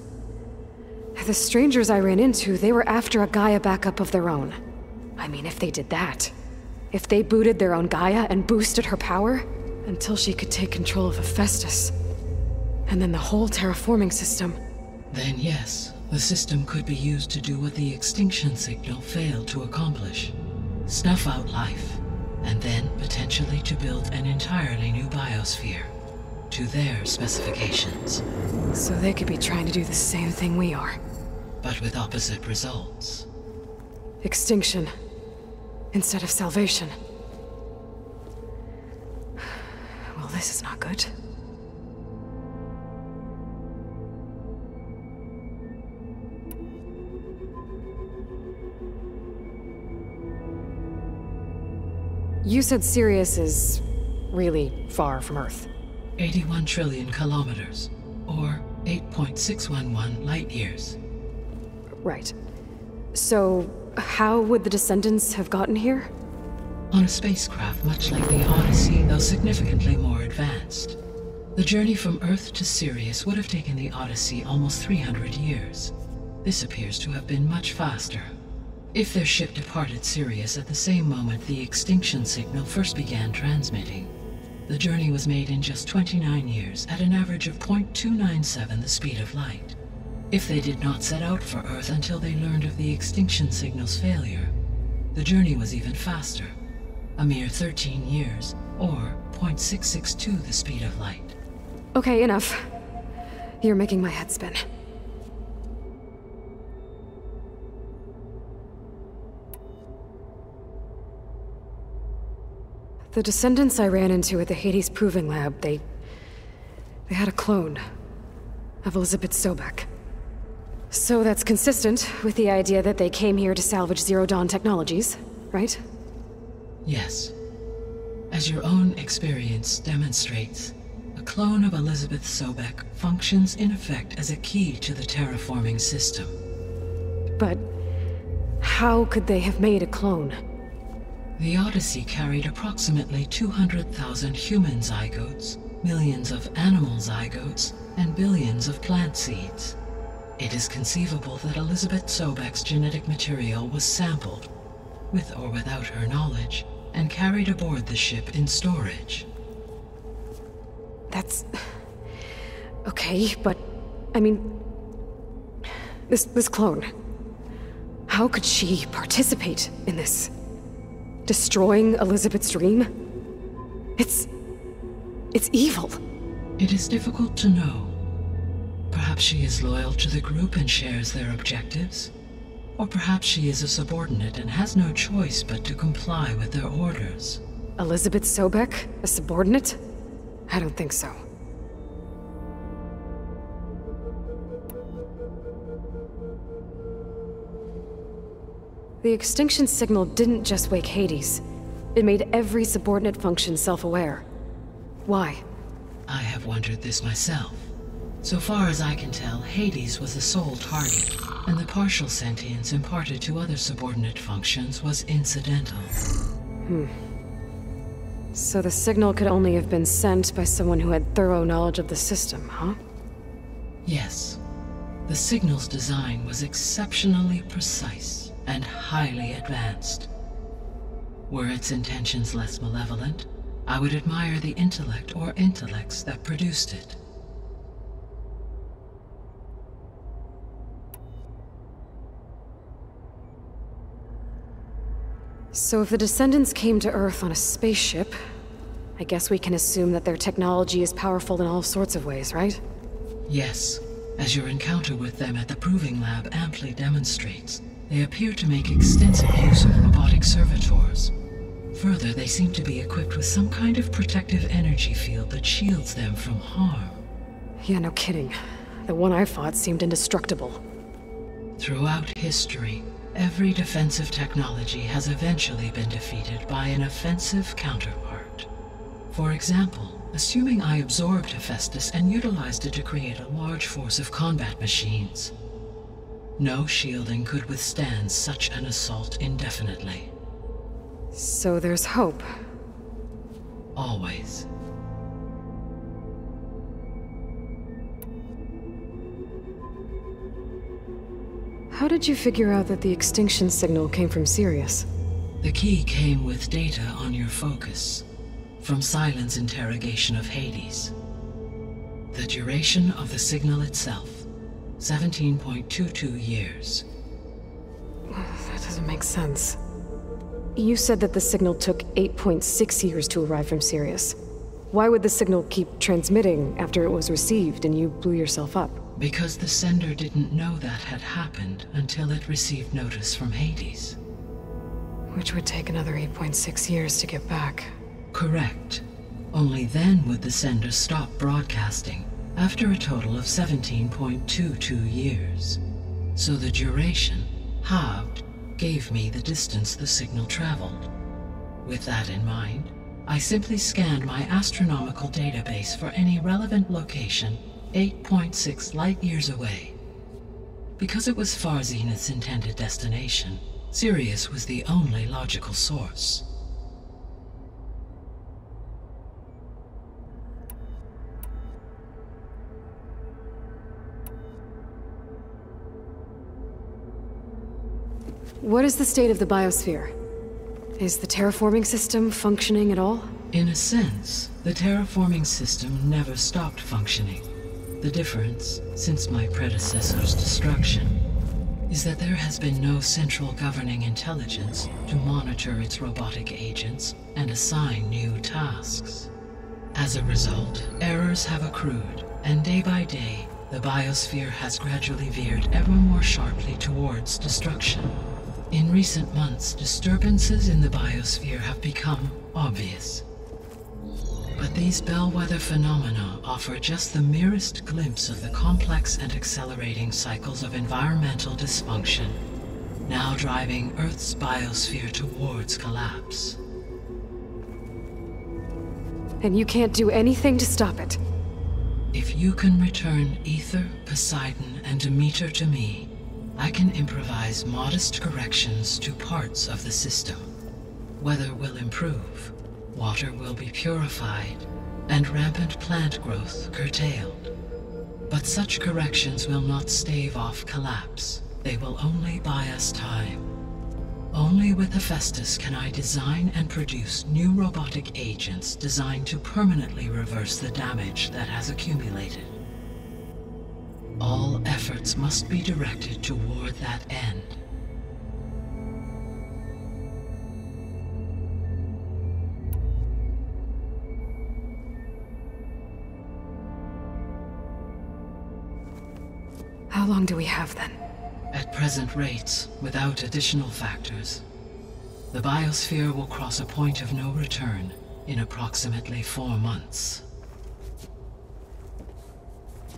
The strangers I ran into, they were after a Gaia backup of their own. I mean, if they did that... if they booted their own Gaia and boosted her power... until she could take control of Hephaestus. And then the whole terraforming system. Then yes, the system could be used to do what the extinction signal failed to accomplish. Snuff out life, and then potentially to build an entirely new biosphere. To their specifications. So they could be trying to do the same thing we are. But with opposite results. Extinction. Instead of salvation. Well, this is not good. You said Sirius is really far from Earth. 81 trillion kilometers, or 8.611 light years. Right. So, how would the descendants have gotten here? On a spacecraft much like the Odyssey, though significantly more advanced. The journey from Earth to Sirius would have taken the Odyssey almost 300 years. This appears to have been much faster. If their ship departed Sirius at the same moment the extinction signal first began transmitting, the journey was made in just 29 years at an average of 0.297 the speed of light. If they did not set out for Earth until they learned of the extinction signal's failure, the journey was even faster. A mere 13 years, or 0.662 the speed of light. Okay, enough. You're making my head spin. The descendants I ran into at the Hades Proving Lab, they had a clone of Elizabeth Sobek. So that's consistent with the idea that they came here to salvage Zero Dawn technologies, right? Yes. As your own experience demonstrates, a clone of Elizabeth Sobek functions in effect as a key to the terraforming system. But how could they have made a clone? The Odyssey carried approximately 200,000 human zygotes, millions of animal zygotes, and billions of plant seeds. It is conceivable that Elizabeth Sobek's genetic material was sampled, with or without her knowledge, and carried aboard the ship in storage. That's... okay, but... I mean... This clone... how could she participate in this? Destroying Elizabeth's dream? It's evil. It is difficult to know. Perhaps she is loyal to the group and shares their objectives. Or perhaps she is a subordinate and has no choice but to comply with their orders. Elizabeth Sobek? A subordinate? I don't think so. The extinction signal didn't just wake Hades. It made every subordinate function self-aware. Why? I have wondered this myself. So far as I can tell, Hades was the sole target, and the partial sentience imparted to other subordinate functions was incidental. So the signal could only have been sent by someone who had thorough knowledge of the system, huh? Yes. The signal's design was exceptionally precise and highly advanced. Were its intentions less malevolent, I would admire the intellect or intellects that produced it. So if the descendants came to Earth on a spaceship, I guess we can assume that their technology is powerful in all sorts of ways, right? Yes. As your encounter with them at the Proving Lab amply demonstrates, they appear to make extensive use of robotic servitors. Further, they seem to be equipped with some kind of protective energy field that shields them from harm. Yeah, no kidding. The one I fought seemed indestructible. Throughout history, every defensive technology has eventually been defeated by an offensive counterpart. For example, assuming I absorbed Hephaestus and utilized it to create a large force of combat machines. No shielding could withstand such an assault indefinitely. So there's hope. Always. How did you figure out that the extinction signal came from Sirius? The key came with data on your focus, from Silent's interrogation of Hades. The duration of the signal itself, 17.22 years. That doesn't make sense. You said that the signal took 8.6 years to arrive from Sirius. Why would the signal keep transmitting after it was received and you blew yourself up? Because the sender didn't know that had happened until it received notice from Hades. Which would take another 8.6 years to get back. Correct. Only then would the sender stop broadcasting, after a total of 17.22 years. So the duration, halved, gave me the distance the signal traveled. With that in mind, I simply scanned my astronomical database for any relevant location 8.6 light-years away. Because it was Far Zenith's intended destination, Sirius was the only logical source. What is the state of the biosphere? Is the terraforming system functioning at all? In a sense, the terraforming system never stopped functioning. The difference, since my predecessor's destruction, is that there has been no central governing intelligence to monitor its robotic agents and assign new tasks. As a result, errors have accrued, and day by day, the biosphere has gradually veered ever more sharply towards destruction. In recent months, disturbances in the biosphere have become obvious. But these bellwether phenomena offer just the merest glimpse of the complex and accelerating cycles of environmental dysfunction, now driving Earth's biosphere towards collapse. And you can't do anything to stop it? If you can return Ether, Poseidon, and Demeter to me, I can improvise modest corrections to parts of the system. Weather will improve, water will be purified, and rampant plant growth curtailed. But such corrections will not stave off collapse. They will only buy us time. Only with Hephaestus can I design and produce new robotic agents designed to permanently reverse the damage that has accumulated. All efforts must be directed toward that end. How long do we have then? At present rates, without additional factors, the biosphere will cross a point of no return in approximately 4 months.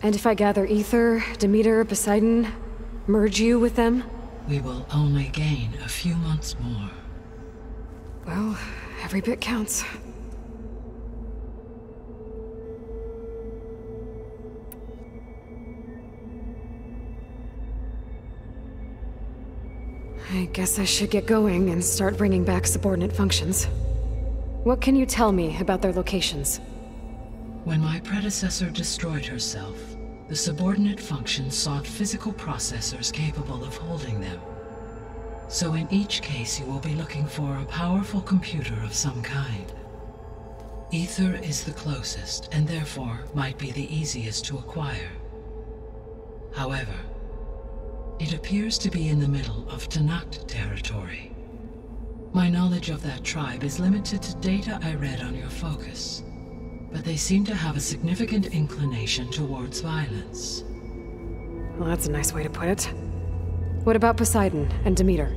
And if I gather Ether, Demeter, Poseidon, merge you with them? We will only gain a few months more. Well, Every bit counts. I guess I should get going and start bringing back subordinate functions. What can you tell me about their locations? When my predecessor destroyed herself, the subordinate functions sought physical processors capable of holding them. So in each case you will be looking for a powerful computer of some kind. Ether is the closest, and therefore might be the easiest to acquire. However, it appears to be in the middle of Tanakh territory. My knowledge of that tribe is limited to data I read on your focus, but they seem to have a significant inclination towards violence. Well, that's a nice way to put it. What about Poseidon and Demeter?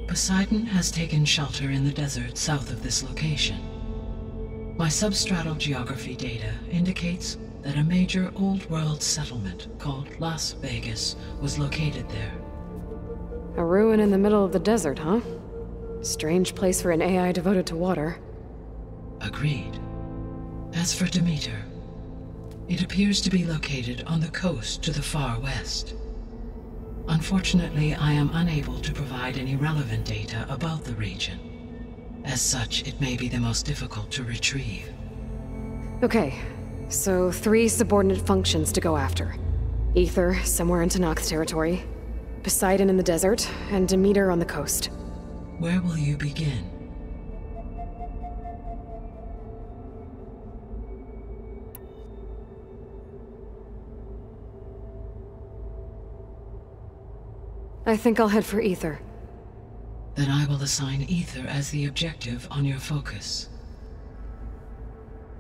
Poseidon has taken shelter in the desert south of this location. My substratal geography data indicates that a major old-world settlement called Las Vegas was located there. A ruin in the middle of the desert, huh? Strange place for an AI devoted to water. Agreed. As for Demeter, it appears to be located on the coast to the far west. Unfortunately, I am unable to provide any relevant data about the region. As such, it may be the most difficult to retrieve. Okay, so 3 subordinate functions to go after. Ether, somewhere in Tanakh territory, Poseidon in the desert, and Demeter on the coast. Where will you begin? I think I'll head for Ether. Then I will assign Ether as the objective on your focus.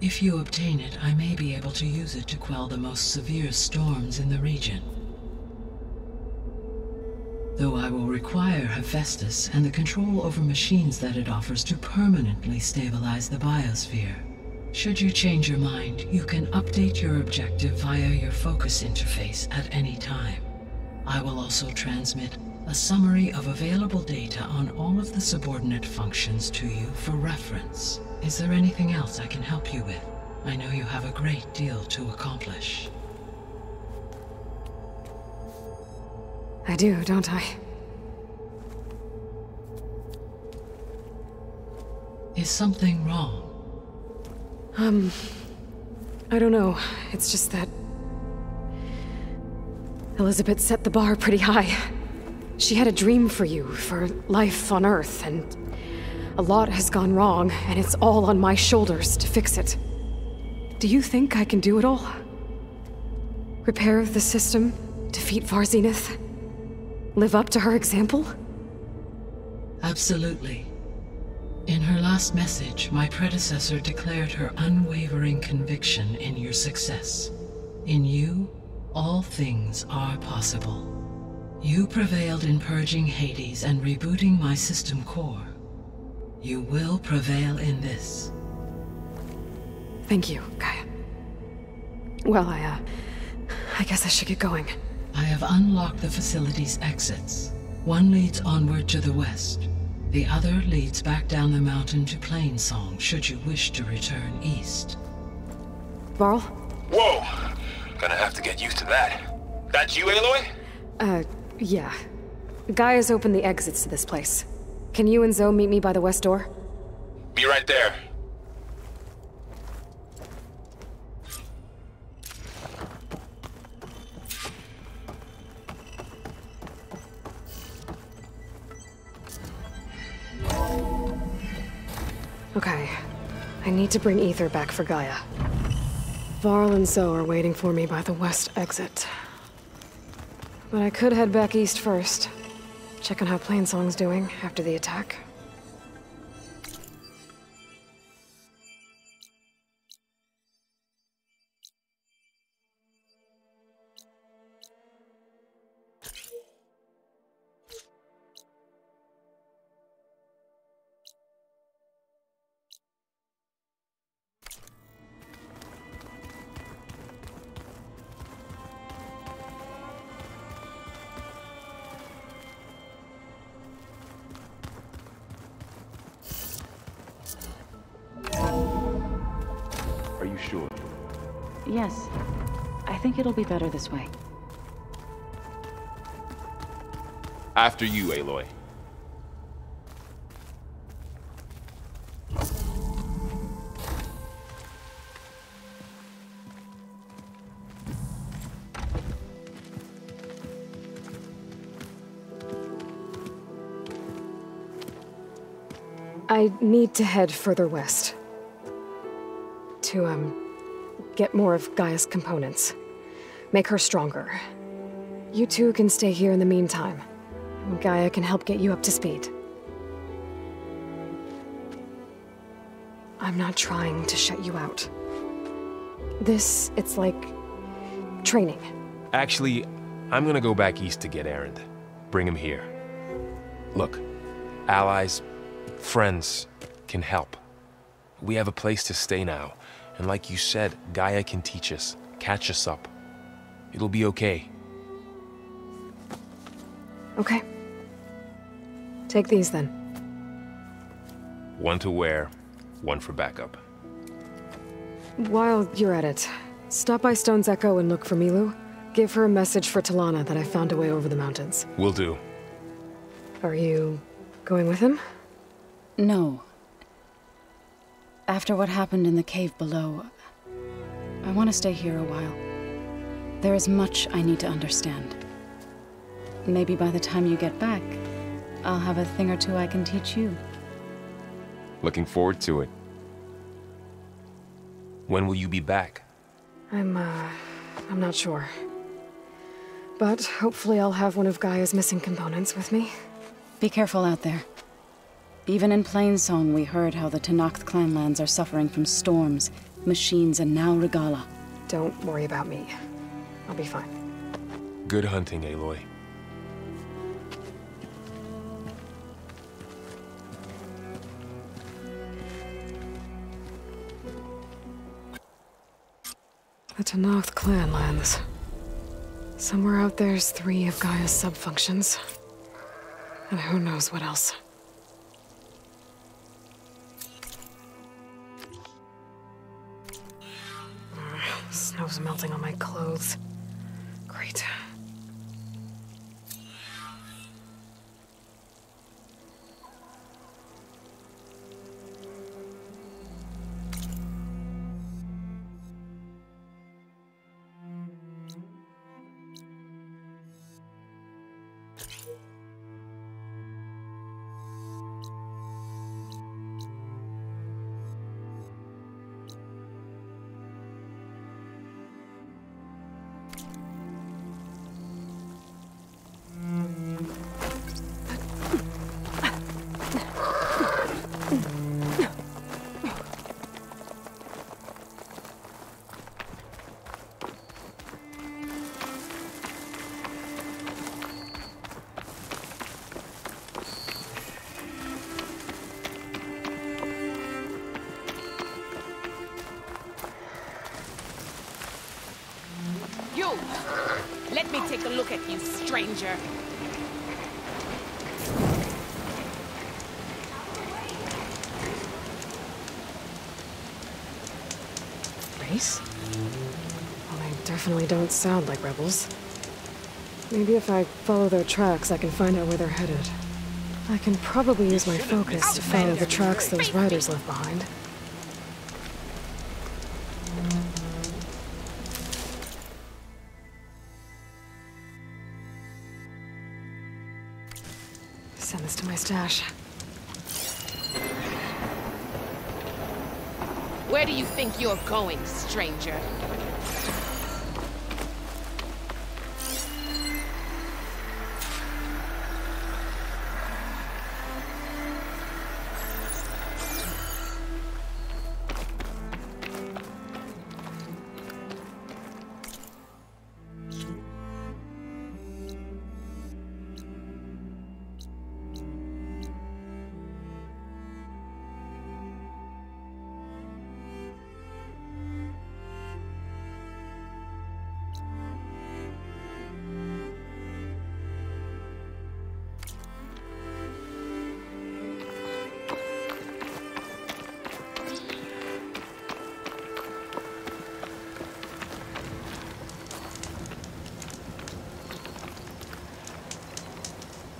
If you obtain it, I may be able to use it to quell the most severe storms in the region. Though I will require Hephaestus and the control over machines that it offers to permanently stabilize the biosphere. Should you change your mind, you can update your objective via your focus interface at any time. I will also transmit a summary of available data on all of the subordinate functions to you for reference. Is there anything else I can help you with? I know you have a great deal to accomplish. I do, don't I? Is something wrong? I don't know. It's just that Elizabeth set the bar pretty high. She had a dream for you, for life on Earth, and a lot has gone wrong, and it's all on my shoulders to fix it. Do you think I can do it all? Repair the system, defeat Varzenith, live up to her example? Absolutely. In her last message, my predecessor declared her unwavering conviction in your success. In you, all things are possible. You prevailed in purging Hades and rebooting my system core. You will prevail in this. Thank you, Gaia. Well, I guess I should get going. I have unlocked the facility's exits. One leads onward to the west. The other leads back down the mountain to Plainsong, should you wish to return east. Varl? Whoa! Gonna have to get used to that. That's you, Aloy? Yeah. Gaia's opened the exits to this place. Can you and Zoe meet me by the west door? Be right there. Okay. I need to bring Ether back for Gaia. Varl and Zoe are waiting for me by the west exit. But I could head back east first. Check on how Plainsong's doing after the attack. sure? Yes. I think it'll be better this way. After you, Aloy. I need to head further west. To, get more of Gaia's components. Make her stronger. You two can stay here in the meantime. Gaia can help get you up to speed. I'm not trying to shut you out. It's like... training. Actually, I'm gonna go back east to get Erend. Bring him here. Look, allies, friends can help. We have a place to stay now, and like you said, Gaia can teach us, catch us up. It'll be okay. Okay. Take these then. One to wear, one for backup. While you're at it, stop by Stone's Echo and look for Milu. Give her a message for Talana that I found a way over the mountains. Will do. Are you going with him? No. After what happened in the cave below, I want to stay here a while. There is much I need to understand. Maybe by the time you get back, I'll have a thing or two I can teach you. Looking forward to it. When will you be back? I'm not sure. But hopefully I'll have one of Gaia's missing components with me. Be careful out there. Even in Plainsong, we heard how the Tenakth clanlands are suffering from storms, machines, and now Regala. Don't worry about me. I'll be fine. Good hunting, Aloy. The Tenakth clanlands. Somewhere out there's 3 of Gaia's subfunctions. And who knows what else. Snow's melting on my clothes. Great. You! Let me take a look at you, stranger. Race? Well, they definitely don't sound like rebels. Maybe if I follow their tracks, I can find out where they're headed. I can probably use my focus to follow the tracks those riders left behind. Send this to my stash. Where do you think you're going, stranger?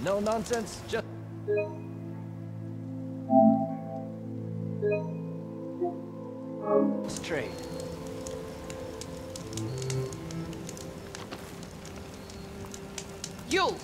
No nonsense, just... Let's trade. You!